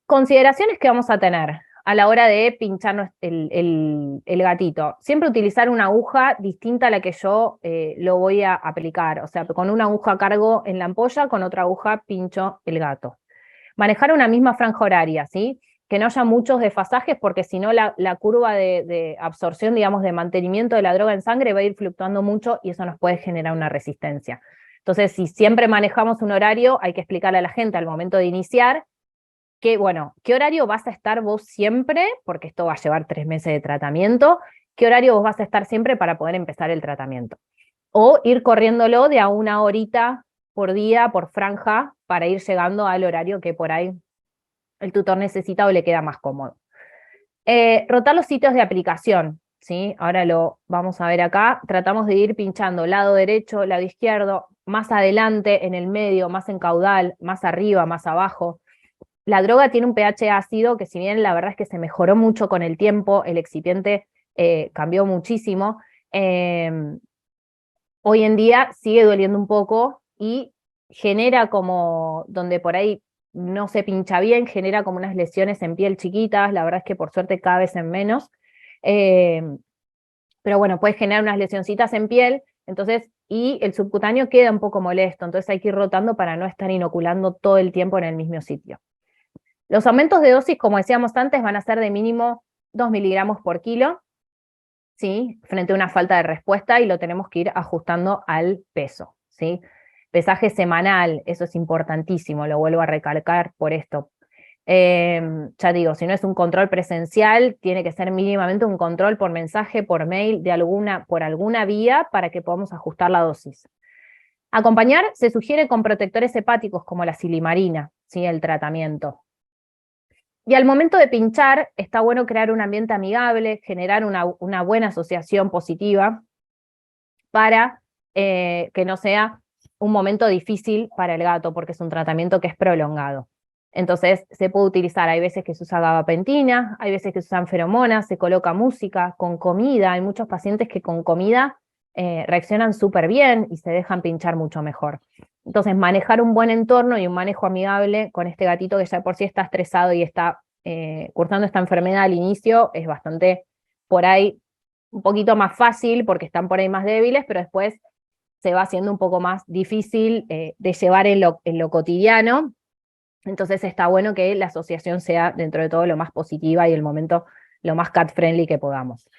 Consideraciones que vamos a tener a la hora de pinchar el gatito. Siempre utilizar una aguja distinta a la que yo lo voy a aplicar. O sea, con una aguja cargo en la ampolla, con otra aguja pincho el gato. Manejar una misma franja horaria, ¿sí? Que no haya muchos desfasajes, porque si no la curva de absorción, digamos, de mantenimiento de la droga en sangre va a ir fluctuando mucho y eso nos puede generar una resistencia. Entonces, si siempre manejamos un horario, hay que explicarle a la gente al momento de iniciar que, bueno, ¿qué horario vas a estar vos siempre? Porque esto va a llevar 3 meses de tratamiento. ¿Qué horario vos vas a estar siempre para poder empezar el tratamiento? O ir corriéndolo de a 1 horita por día, por franja, para ir llegando al horario que por ahí el tutor necesita o le queda más cómodo. Rotar los sitios de aplicación, ¿sí? Ahora lo vamos a ver acá. Tratamos de ir pinchando lado derecho, lado izquierdo, más adelante, en el medio, más en caudal, más arriba, más abajo. La droga tiene un pH ácido que, si bien la verdad es que se mejoró mucho con el tiempo, el excipiente cambió muchísimo, hoy en día sigue doliendo un poco y genera como, donde por ahí no se pincha bien, genera como unas lesiones en piel chiquitas, la verdad es que por suerte cada vez en menos, eh, pero bueno, puede generar unas lesioncitas en piel, entonces, y el subcutáneo queda un poco molesto, entonces hay que ir rotando para no estar inoculando todo el tiempo en el mismo sitio. Los aumentos de dosis, como decíamos antes, van a ser de mínimo 2 miligramos por kilo, ¿sí? Frente a una falta de respuesta, y lo tenemos que ir ajustando al peso, ¿sí? Pesaje semanal, eso es importantísimo, lo vuelvo a recalcar por esto. Ya digo, si no es un control presencial, tiene que ser mínimamente un control por mensaje, por mail, por alguna vía, para que podamos ajustar la dosis. Acompañar se sugiere con protectores hepáticos como la silimarina, ¿sí? El tratamiento. Y al momento de pinchar, está bueno crear un ambiente amigable, generar una buena asociación positiva para que no sea un momento difícil para el gato, porque es un tratamiento que es prolongado. Entonces, se puede utilizar, hay veces que se usa gabapentina, hay veces que se usan feromonas, se coloca música, con comida. Hay muchos pacientes que con comida reaccionan súper bien y se dejan pinchar mucho mejor. Entonces, manejar un buen entorno y un manejo amigable con este gatito que ya por sí está estresado y está cursando esta enfermedad al inicio, es bastante, por ahí, un poquito más fácil porque están por ahí más débiles, pero después se va haciendo un poco más difícil de llevar en lo cotidiano. Entonces está bueno que la asociación sea, dentro de todo, lo más positiva y el momento lo más cat friendly que podamos.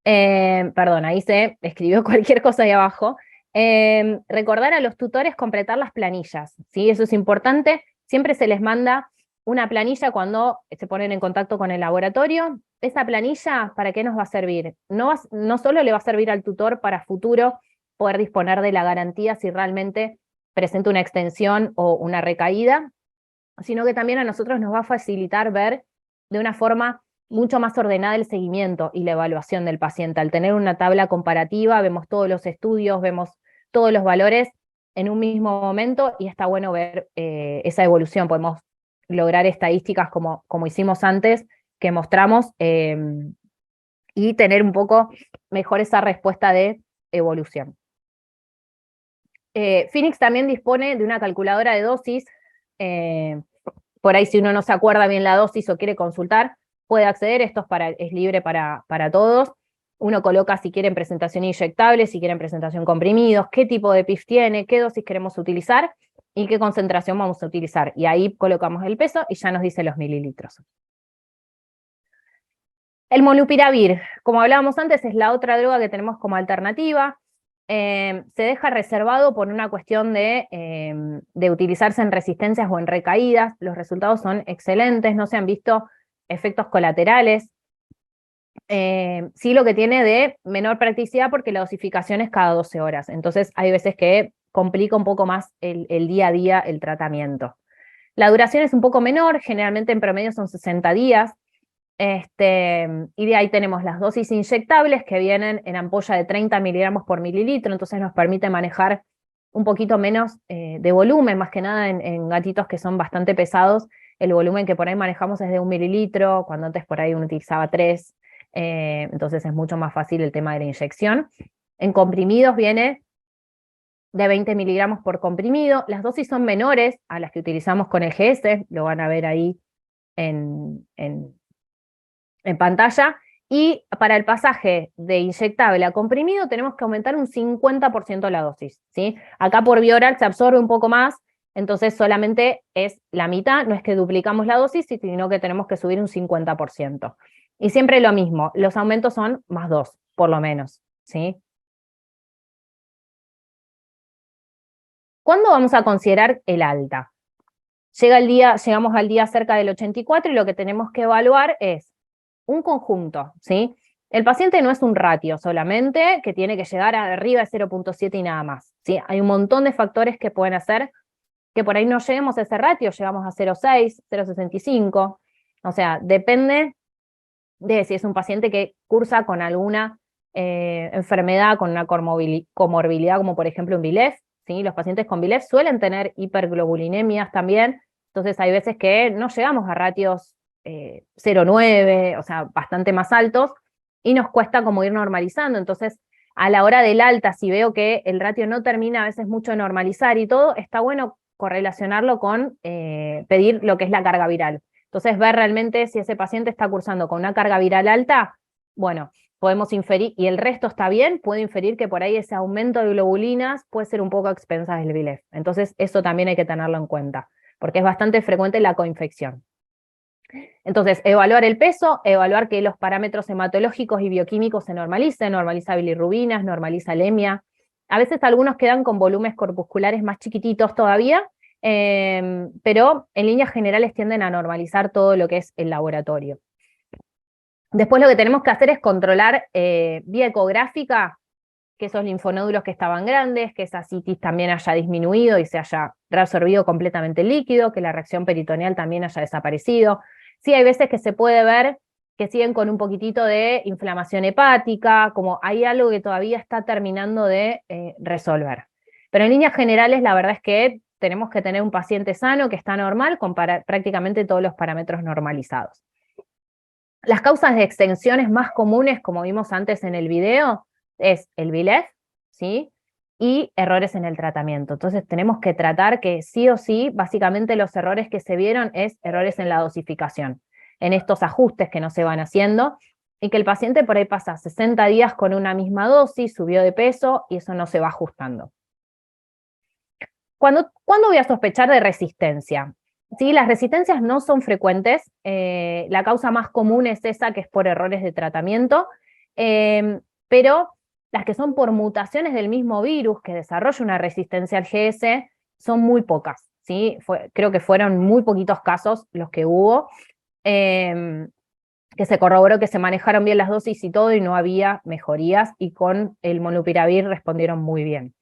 Perdón, ahí se escribió cualquier cosa ahí abajo. Recordar a los tutores completar las planillas, ¿sí? Eso es importante. Siempre se les manda una planilla cuando se ponen en contacto con el laboratorio. Esa planilla, ¿para qué nos va a servir? No solo le va a servir al tutor para futuro poder disponer de la garantía si realmente presenta una extensión o una recaída, sino que también a nosotros nos va a facilitar ver de una forma mucho más ordenada el seguimiento y la evaluación del paciente. Al tener una tabla comparativa, vemos todos los estudios, vemos todos los valores en un mismo momento y está bueno ver esa evolución. Podemos lograr estadísticas como hicimos antes, que mostramos, y tener un poco mejor esa respuesta de evolución. Phoenix también dispone de una calculadora de dosis. Por ahí, si uno no se acuerda bien la dosis o quiere consultar, puede acceder. Esto es libre para todos. Uno coloca si quieren presentación inyectable, si quieren presentación comprimidos, qué tipo de PIF tiene, qué dosis queremos utilizar y qué concentración vamos a utilizar. Y ahí colocamos el peso y ya nos dice los mililitros. El molnupiravir, como hablábamos antes, es la otra droga que tenemos como alternativa. se deja reservado por una cuestión de utilizarse en resistencias o en recaídas. Los resultados son excelentes, no se han visto efectos colaterales. Sí, lo que tiene de menor practicidad porque la dosificación es cada 12 horas. Entonces hay veces que complica un poco más el día a día el tratamiento. La duración es un poco menor, generalmente en promedio son 60 días. Y de ahí tenemos las dosis inyectables que vienen en ampolla de 30 miligramos por mililitro, entonces nos permite manejar un poquito menos de volumen, más que nada en gatitos que son bastante pesados, el volumen que por ahí manejamos es de 1 mililitro, cuando antes por ahí uno utilizaba 3, entonces es mucho más fácil el tema de la inyección. En comprimidos viene de 20 miligramos por comprimido, las dosis son menores a las que utilizamos con el GS, lo van a ver ahí en pantalla, y para el pasaje de inyectable a comprimido tenemos que aumentar un 50% la dosis, ¿sí? Acá por vía oral se absorbe un poco más, entonces solamente es la mitad, no es que duplicamos la dosis, sino que tenemos que subir un 50%. Y siempre lo mismo, los aumentos son más 2, por lo menos, ¿sí? ¿Cuándo vamos a considerar el alta? Llegamos al día cerca del 84 y lo que tenemos que evaluar es un conjunto, ¿sí? El paciente no es un ratio solamente, que tiene que llegar arriba de 0.7 y nada más, ¿sí? Hay un montón de factores que pueden hacer que por ahí no lleguemos a ese ratio, llegamos a 0.6, 0.65, o sea, depende de si es un paciente que cursa con alguna enfermedad, con una comorbilidad, como por ejemplo un BILEF, ¿sí? Los pacientes con BILEF suelen tener hiperglobulinemias también, entonces hay veces que no llegamos a ratios 0,9, o sea, bastante más altos, y nos cuesta como ir normalizando. Entonces, a la hora del alta, si veo que el ratio no termina a veces mucho de normalizar y todo, está bueno correlacionarlo con pedir lo que es la carga viral. Entonces, ver realmente si ese paciente está cursando con una carga viral alta, bueno, podemos inferir, y el resto está bien, puedo inferir que por ahí ese aumento de globulinas puede ser un poco a expensas del BILEF. Entonces, eso también hay que tenerlo en cuenta, porque es bastante frecuente la coinfección. Entonces, evaluar el peso, evaluar que los parámetros hematológicos y bioquímicos se normalicen, normaliza bilirrubinas, normaliza anemia. A veces algunos quedan con volúmenes corpusculares más chiquititos todavía, pero en líneas generales tienden a normalizar todo lo que es el laboratorio. Después lo que tenemos que hacer es controlar vía ecográfica que esos linfonódulos que estaban grandes, que esa citis también haya disminuido y se haya reabsorbido completamente el líquido, que la reacción peritoneal también haya desaparecido. Sí, hay veces que se puede ver que siguen con un poquitito de inflamación hepática, como hay algo que todavía está terminando de resolver. Pero en líneas generales, la verdad es que tenemos que tener un paciente sano que está normal con prácticamente todos los parámetros normalizados. Las causas de extensiones más comunes, como vimos antes en el video, es el BILEF, ¿sí? Y errores en el tratamiento. Entonces tenemos que tratar que sí o sí, básicamente los errores que se vieron es errores en la dosificación, en estos ajustes que no se van haciendo, y que el paciente por ahí pasa 60 días con una misma dosis, subió de peso, y eso no se va ajustando. ¿Cuándo voy a sospechar de resistencia? Sí, las resistencias no son frecuentes, la causa más común es esa, que es por errores de tratamiento, pero las que son por mutaciones del mismo virus que desarrolla una resistencia al GS son muy pocas, ¿sí? Creo que fueron muy poquitos casos los que hubo, que se corroboró que se manejaron bien las dosis y todo y no había mejorías, y con el molnupiravir respondieron muy bien.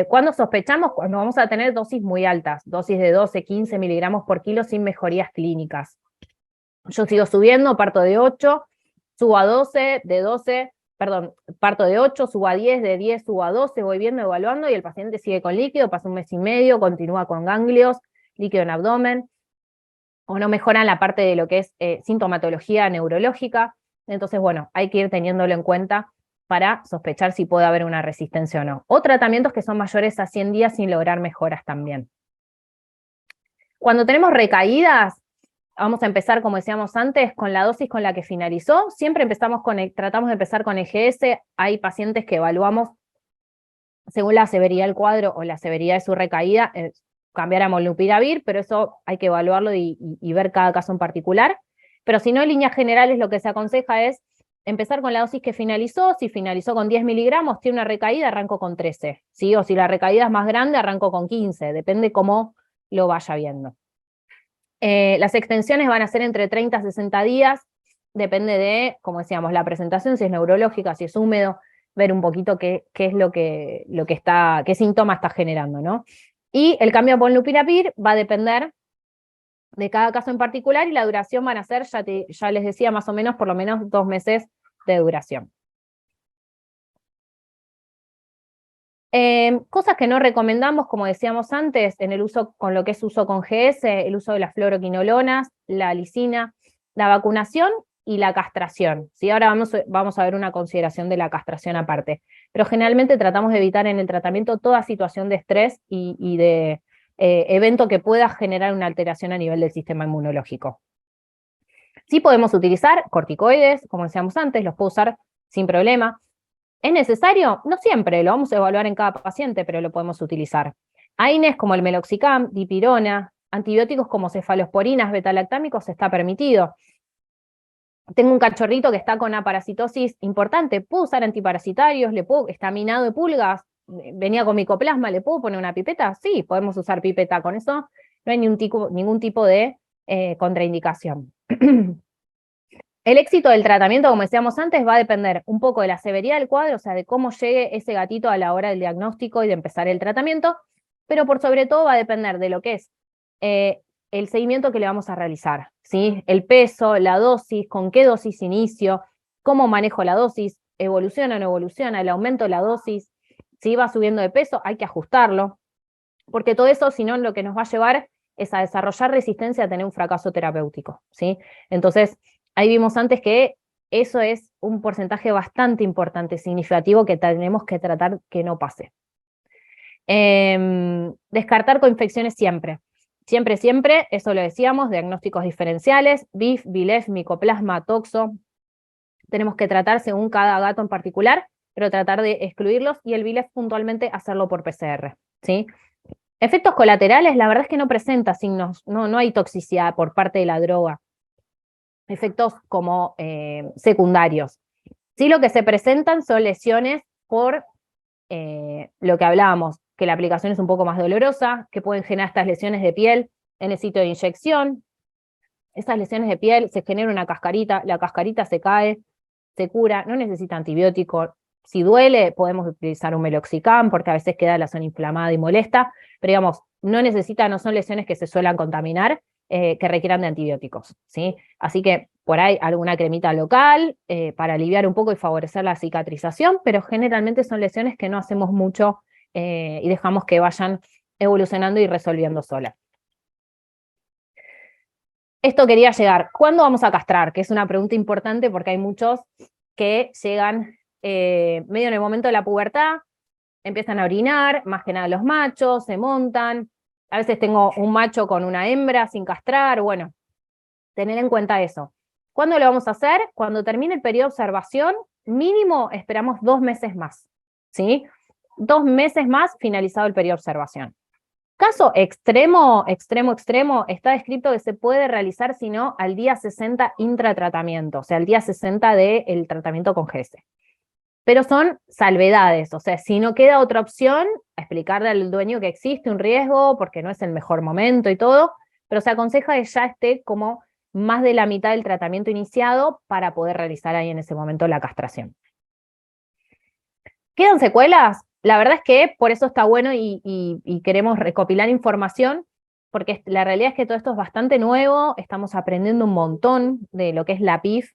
¿Cuándo sospechamos? Cuando vamos a tener dosis muy altas, dosis de 12, 15 miligramos por kilo sin mejorías clínicas. Yo sigo subiendo, parto de 8, subo a 12, de 12, perdón, parto de 8, subo a 10, de 10 subo a 12, voy viendo, evaluando, y el paciente sigue con líquido, pasa un mes y medio, continúa con ganglios, líquido en abdomen, o no mejoran la parte de lo que es sintomatología neurológica. Entonces, bueno, hay que ir teniéndolo en cuenta para sospechar si puede haber una resistencia o no. O tratamientos que son mayores a 100 días sin lograr mejoras también. Cuando tenemos recaídas, vamos a empezar, como decíamos antes, con la dosis con la que finalizó. Siempre tratamos de empezar con EGS. Hay pacientes que evaluamos según la severidad del cuadro o la severidad de su recaída, cambiar a molnupiravir, pero eso hay que evaluarlo y ver cada caso en particular. Pero si no, en líneas generales lo que se aconseja es empezar con la dosis que finalizó. Si finalizó con 10 miligramos, tiene una recaída, arranco con 13, ¿sí? O si la recaída es más grande, arranco con 15, depende cómo lo vaya viendo. Las extensiones van a ser entre 30 a 60 días, depende de, como decíamos, la presentación, si es neurológica, si es húmedo, ver un poquito qué es lo que está, qué síntoma está generando, ¿no? Y el cambio a molnupiravir va a depender de cada caso en particular, y la duración van a ser, ya les decía, más o menos, por lo menos 2 meses de duración. Cosas que no recomendamos, como decíamos antes, en el uso, con lo que es uso con GS, el uso de las fluoroquinolonas, la lisina, la vacunación y la castración, ¿sí? Ahora vamos a ver una consideración de la castración aparte, pero generalmente tratamos de evitar en el tratamiento toda situación de estrés y de evento que pueda generar una alteración a nivel del sistema inmunológico. Sí podemos utilizar corticoides, como decíamos antes, los puedo usar sin problema. ¿Es necesario? No siempre, lo vamos a evaluar en cada paciente, pero lo podemos utilizar. AINES como el meloxicam, dipirona, antibióticos como cefalosporinas, betalactámicos está permitido. Tengo un cachorrito que está con una parasitosis importante, ¿puedo usar antiparasitarios? ¿Está minado de pulgas? Venía con micoplasma, ¿le puedo poner una pipeta? Sí, podemos usar pipeta, con eso no hay ningún tipo de contraindicación. El éxito del tratamiento, como decíamos antes, va a depender un poco de la severidad del cuadro, o sea, de cómo llegue ese gatito a la hora del diagnóstico y de empezar el tratamiento, pero por sobre todo va a depender de lo que es el seguimiento que le vamos a realizar, ¿sí? El peso, la dosis, con qué dosis inicio, cómo manejo la dosis, evoluciona o no evoluciona, el aumento de la dosis, si va subiendo de peso, hay que ajustarlo, porque todo eso, si no, lo que nos va a llevar es a desarrollar resistencia a tener un fracaso terapéutico, ¿sí? Entonces, ahí vimos antes que eso es un porcentaje bastante importante, significativo, que tenemos que tratar que no pase. Descartar coinfecciones siempre. Siempre, siempre, eso lo decíamos, diagnósticos diferenciales, BIF, BILEF, micoplasma, toxo. Tenemos que tratar según cada gato en particular, pero tratar de excluirlos, y el BILEF puntualmente hacerlo por PCR, ¿sí? Efectos colaterales, la verdad es que no presenta signos, no hay toxicidad por parte de la droga. Efectos como secundarios. Sí, lo que se presentan son lesiones por lo que hablábamos, que la aplicación es un poco más dolorosa, que pueden generar estas lesiones de piel en el sitio de inyección. Esas lesiones de piel, se genera una cascarita, la cascarita se cae, se cura, no necesita antibiótico. Si duele, podemos utilizar un meloxicam, porque a veces queda la zona inflamada y molesta, pero digamos, no son lesiones que se suelen contaminar, que requieran de antibióticos, ¿sí? Así que por ahí alguna cremita local para aliviar un poco y favorecer la cicatrización, pero generalmente son lesiones que no hacemos mucho y dejamos que vayan evolucionando y resolviendo solas. Esto quería llegar. ¿Cuándo vamos a castrar? Que es una pregunta importante porque hay muchos que llegan medio en el momento de la pubertad, empiezan a orinar, más que nada los machos, se montan. A veces tengo un macho con una hembra sin castrar, bueno, tener en cuenta eso. ¿Cuándo lo vamos a hacer? Cuando termine el periodo de observación, mínimo esperamos 2 meses más, ¿sí? 2 meses más finalizado el periodo de observación. Caso extremo, extremo, está descrito que se puede realizar, si no, al día 60 intratratamiento, o sea, al día 60 del tratamiento con GS. Pero son salvedades, o sea, si no queda otra opción, explicarle al dueño que existe un riesgo porque no es el mejor momento y todo, pero se aconseja que ya esté como más de la mitad del tratamiento iniciado para poder realizar ahí en ese momento la castración. ¿Quedan secuelas? La verdad es que por eso está bueno y queremos recopilar información, porque la realidad es que todo esto es bastante nuevo, estamos aprendiendo un montón de lo que es la PIF,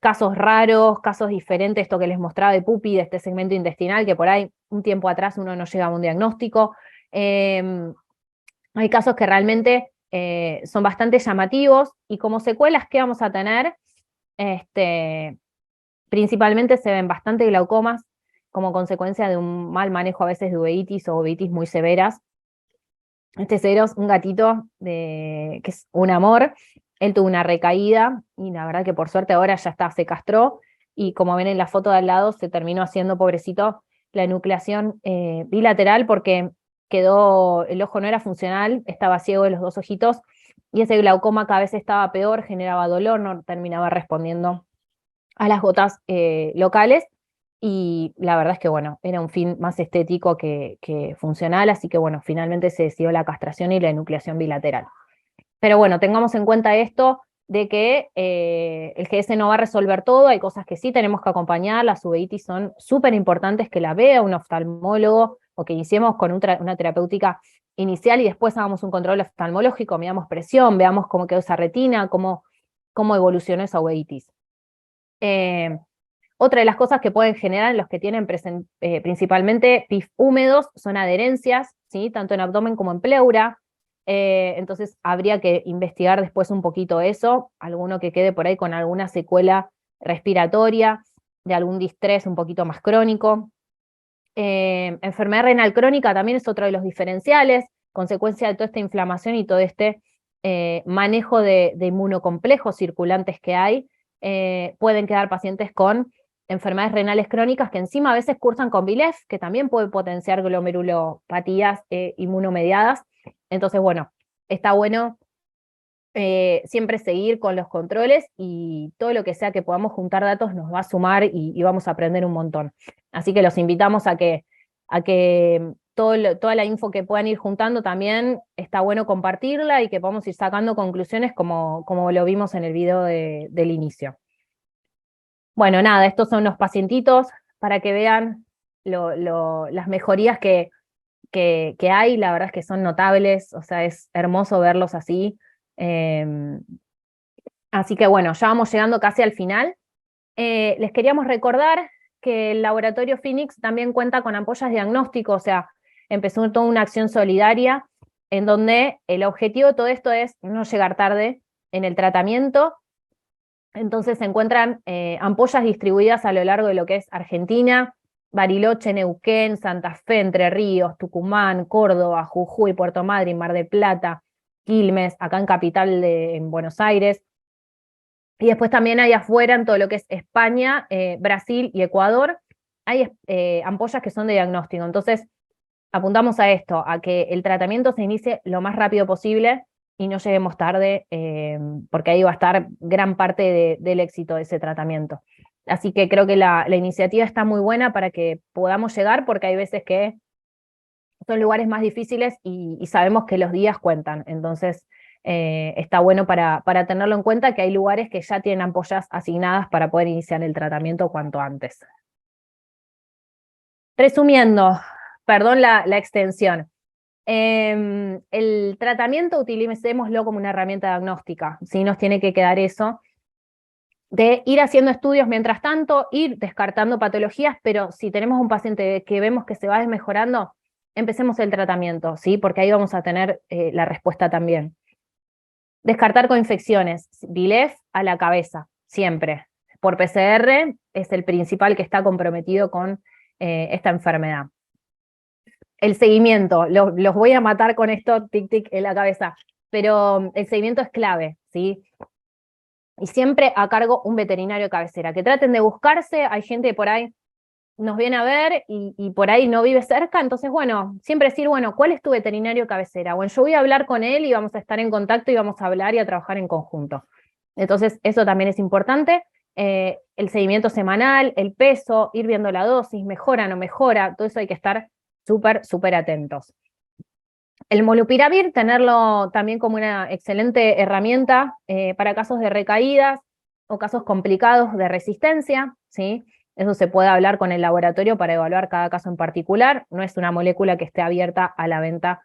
casos raros, casos diferentes, esto que les mostraba de pupi, de este segmento intestinal, que por ahí un tiempo atrás uno no llegaba a un diagnóstico. Hay casos que realmente son bastante llamativos, y como secuelas, ¿qué vamos a tener? Principalmente se ven bastante glaucomas como consecuencia de un mal manejo a veces de uveitis o uveitis muy severas. Este Cero es un gatito que es un amor. Él tuvo una recaída y la verdad que por suerte ahora ya está, se castró, y como ven en la foto de al lado, se terminó haciendo, pobrecito, la enucleación bilateral porque el ojo no era funcional, estaba ciego de los 2 ojitos, y ese glaucoma cada vez estaba peor, generaba dolor, no terminaba respondiendo a las gotas locales, y la verdad es que, bueno, era un fin más estético que funcional, así que, bueno, finalmente se decidió la castración y la enucleación bilateral. Pero bueno, tengamos en cuenta esto de que el GS no va a resolver todo, hay cosas que sí tenemos que acompañar, las uveitis son súper importantes que la vea un oftalmólogo o que iniciemos con una terapéutica inicial y después hagamos un control oftalmológico, midamos presión, veamos cómo quedó esa retina, cómo evolucionó esa uveitis. Otra de las cosas que pueden generar en los que tienen principalmente PIF húmedos son adherencias, ¿sí? Tanto en abdomen como en pleura. Entonces habría que investigar después un poquito eso, alguno que quede por ahí con alguna secuela respiratoria, de algún distrés un poquito más crónico. Enfermedad renal crónica también es otro de los diferenciales, consecuencia de toda esta inflamación y todo este manejo de inmunocomplejos circulantes que hay. Pueden quedar pacientes con enfermedades renales crónicas que encima a veces cursan con BILEF, que también puede potenciar glomerulopatías inmunomediadas. Entonces, bueno, está bueno siempre seguir con los controles y todo lo que sea que podamos juntar datos nos va a sumar y vamos a aprender un montón. Así que los invitamos a que toda la info que puedan ir juntando también está bueno compartirla y que podamos ir sacando conclusiones como lo vimos en el video del inicio. Bueno, nada, estos son los pacientitos para que vean las mejorías que hay, la verdad es que son notables, o sea, es hermoso verlos así. Así que bueno, ya vamos llegando casi al final. Les queríamos recordar que el laboratorio Phoenix también cuenta con ampollas diagnóstico, o sea, empezó toda una acción solidaria en donde el objetivo de todo esto es no llegar tarde en el tratamiento. Entonces se encuentran ampollas distribuidas a lo largo de lo que es Argentina, Bariloche, Neuquén, Santa Fe, Entre Ríos, Tucumán, Córdoba, Jujuy, Puerto Madryn, Mar del Plata, Quilmes, acá en Capital en Buenos Aires. Y después también hay afuera, en todo lo que es España, Brasil y Ecuador, hay ampollas que son de diagnóstico. Entonces, apuntamos a esto, a que el tratamiento se inicie lo más rápido posible y no lleguemos tarde, porque ahí va a estar gran parte del éxito de ese tratamiento. Así que creo que la iniciativa está muy buena para que podamos llegar, porque hay veces que son lugares más difíciles y sabemos que los días cuentan. Entonces, está bueno para tenerlo en cuenta que hay lugares que ya tienen ampollas asignadas para poder iniciar el tratamiento cuanto antes. Resumiendo, perdón la extensión. El tratamiento utilicémoslo como una herramienta diagnóstica, ¿sí? Nos tiene que quedar eso, de ir haciendo estudios mientras tanto, ir descartando patologías, pero si tenemos un paciente que vemos que se va desmejorando, empecemos el tratamiento, ¿sí? Porque ahí vamos a tener la respuesta también. Descartar coinfecciones, BILEF a la cabeza, siempre. Por PCR es el principal que está comprometido con esta enfermedad. El seguimiento, los voy a matar con esto, tic tic en la cabeza, pero el seguimiento es clave, ¿sí? Y siempre a cargo un veterinario de cabecera, que traten de buscarse, hay gente por ahí nos viene a ver y por ahí no vive cerca, entonces bueno, siempre decir, bueno, ¿cuál es tu veterinario de cabecera? Bueno, yo voy a hablar con él y vamos a estar en contacto y vamos a hablar y a trabajar en conjunto. Entonces eso también es importante, el seguimiento semanal, el peso, ir viendo la dosis, mejora, no mejora, todo eso hay que estar súper, súper atentos. El molnupiravir, tenerlo también como una excelente herramienta para casos de recaídas o casos complicados de resistencia, ¿sí? Eso se puede hablar con el laboratorio para evaluar cada caso en particular. No es una molécula que esté abierta a la venta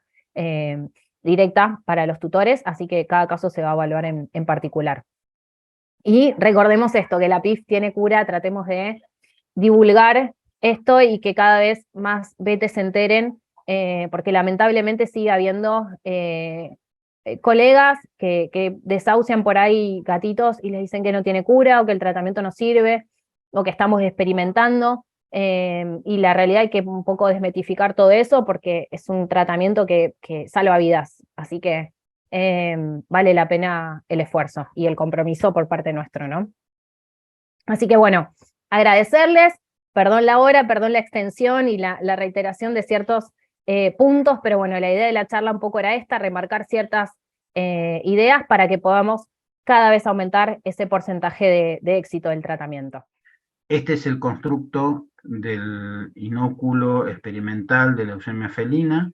directa para los tutores, así que cada caso se va a evaluar en particular. Y recordemos esto, que la PIF tiene cura, tratemos de divulgar esto y que cada vez más vetes se enteren, porque lamentablemente sigue habiendo colegas que desahucian por ahí gatitos y les dicen que no tiene cura o que el tratamiento no sirve o que estamos experimentando, y la realidad hay que un poco desmitificar todo eso porque es un tratamiento que salva vidas, así que vale la pena el esfuerzo y el compromiso por parte nuestro, ¿no? Así que bueno, agradecerles, perdón la hora, perdón la extensión y la reiteración de ciertos puntos, pero bueno, la idea de la charla un poco era esta, remarcar ciertas ideas para que podamos cada vez aumentar ese porcentaje de éxito del tratamiento. Este es el constructo del inóculo experimental de leucemia felina.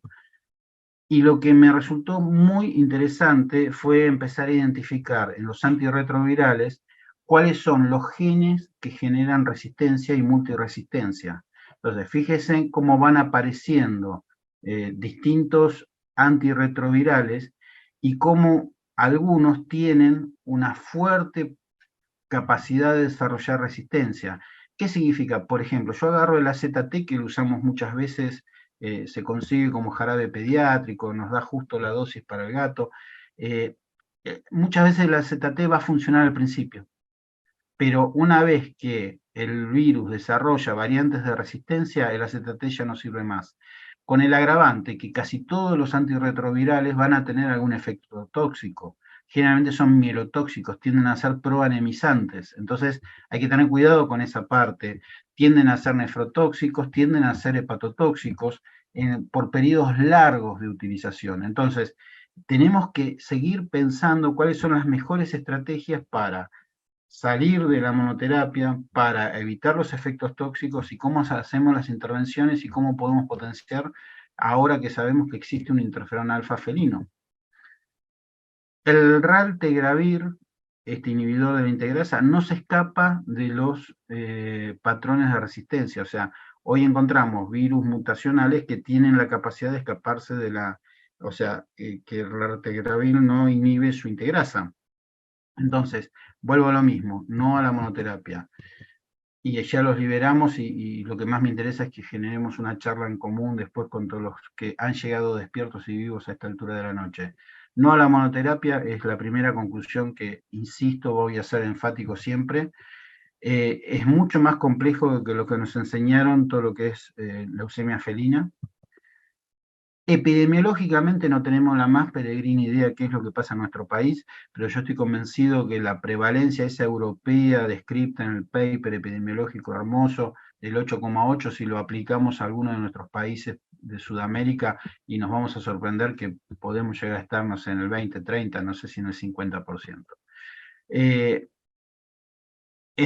Y lo que me resultó muy interesante fue empezar a identificar en los antirretrovirales cuáles son los genes que generan resistencia y multiresistencia. Entonces, fíjense cómo van apareciendo distintos antirretrovirales y cómo algunos tienen una fuerte capacidad de desarrollar resistencia. ¿Qué significa? Por ejemplo, yo agarro el AZT, que lo usamos muchas veces, se consigue como jarabe pediátrico, nos da justo la dosis para el gato. eh, Muchas veces el AZT va a funcionar al principio, pero una vez que el virus desarrolla variantes de resistencia, el AZT ya no sirve más. Con el agravante que casi todos los antirretrovirales van a tener algún efecto tóxico. Generalmente son mielotóxicos, tienden a ser proanemizantes. Entonces hay que tener cuidado con esa parte. Tienden a ser nefrotóxicos, tienden a ser hepatotóxicos por periodos largos de utilización. Entonces, tenemos que seguir pensando cuáles son las mejores estrategias para salir de la monoterapia, para evitar los efectos tóxicos y cómo hacemos las intervenciones y cómo podemos potenciar ahora que sabemos que existe un interferón alfa felino. El raltegravir, este inhibidor de la integrasa, no se escapa de los patrones de resistencia. O sea, hoy encontramos virus mutacionales que tienen la capacidad de escaparse de la... O sea, que el raltegravir no inhibe su integrasa. Entonces, vuelvo a lo mismo, no a la monoterapia. Y ya los liberamos y lo que más me interesa es que generemos una charla en común después con todos los que han llegado despiertos y vivos a esta altura de la noche. No a la monoterapia es la primera conclusión que, insisto, voy a ser enfático siempre. Es mucho más complejo que lo que nos enseñaron todo lo que es leucemia felina. Epidemiológicamente no tenemos la más peregrina idea de qué es lo que pasa en nuestro país, pero yo estoy convencido que la prevalencia esa europea descrita en el paper epidemiológico hermoso del 8,8, si lo aplicamos a alguno de nuestros países de Sudamérica, y nos vamos a sorprender que podemos llegar a estarnos en el 20, 30, no sé si en el 50%. Es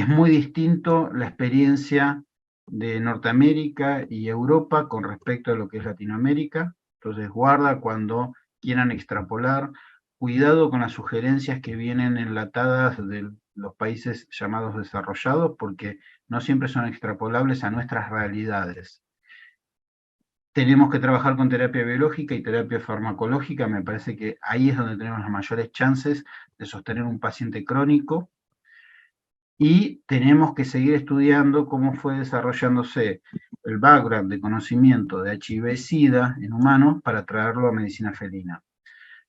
muy distinto la experiencia de Norteamérica y Europa con respecto a lo que es Latinoamérica. Entonces, guarda cuando quieran extrapolar, cuidado con las sugerencias que vienen enlatadas de los países llamados desarrollados, porque no siempre son extrapolables a nuestras realidades. Tenemos que trabajar con terapia biológica y terapia farmacológica. Me parece que ahí es donde tenemos las mayores chances de sostener un paciente crónico. Y tenemos que seguir estudiando cómo fue desarrollándose el background de conocimiento de HIV-Sida en humanos para traerlo a medicina felina.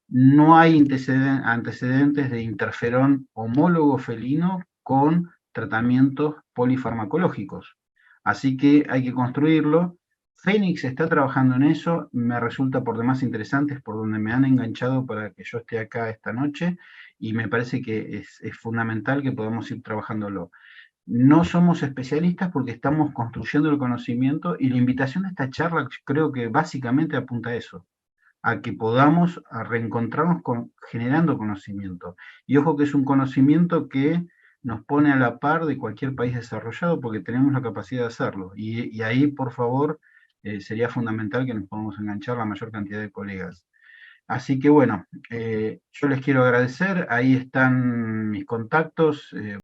No hay antecedentes de interferón homólogo felino con tratamientos polifarmacológicos. Así que hay que construirlo. Fénix está trabajando en eso, me resulta por demás interesante, es por donde me han enganchado para que yo esté acá esta noche, y me parece que es fundamental que podamos ir trabajándolo. No somos especialistas porque estamos construyendo el conocimiento, y la invitación de esta charla creo que básicamente apunta a eso, a que podamos reencontrarnos generando conocimiento. Y ojo que es un conocimiento que nos pone a la par de cualquier país desarrollado porque tenemos la capacidad de hacerlo. Y ahí, por favor, sería fundamental que nos podamos enganchar la mayor cantidad de colegas. Así que bueno, yo les quiero agradecer, ahí están mis contactos.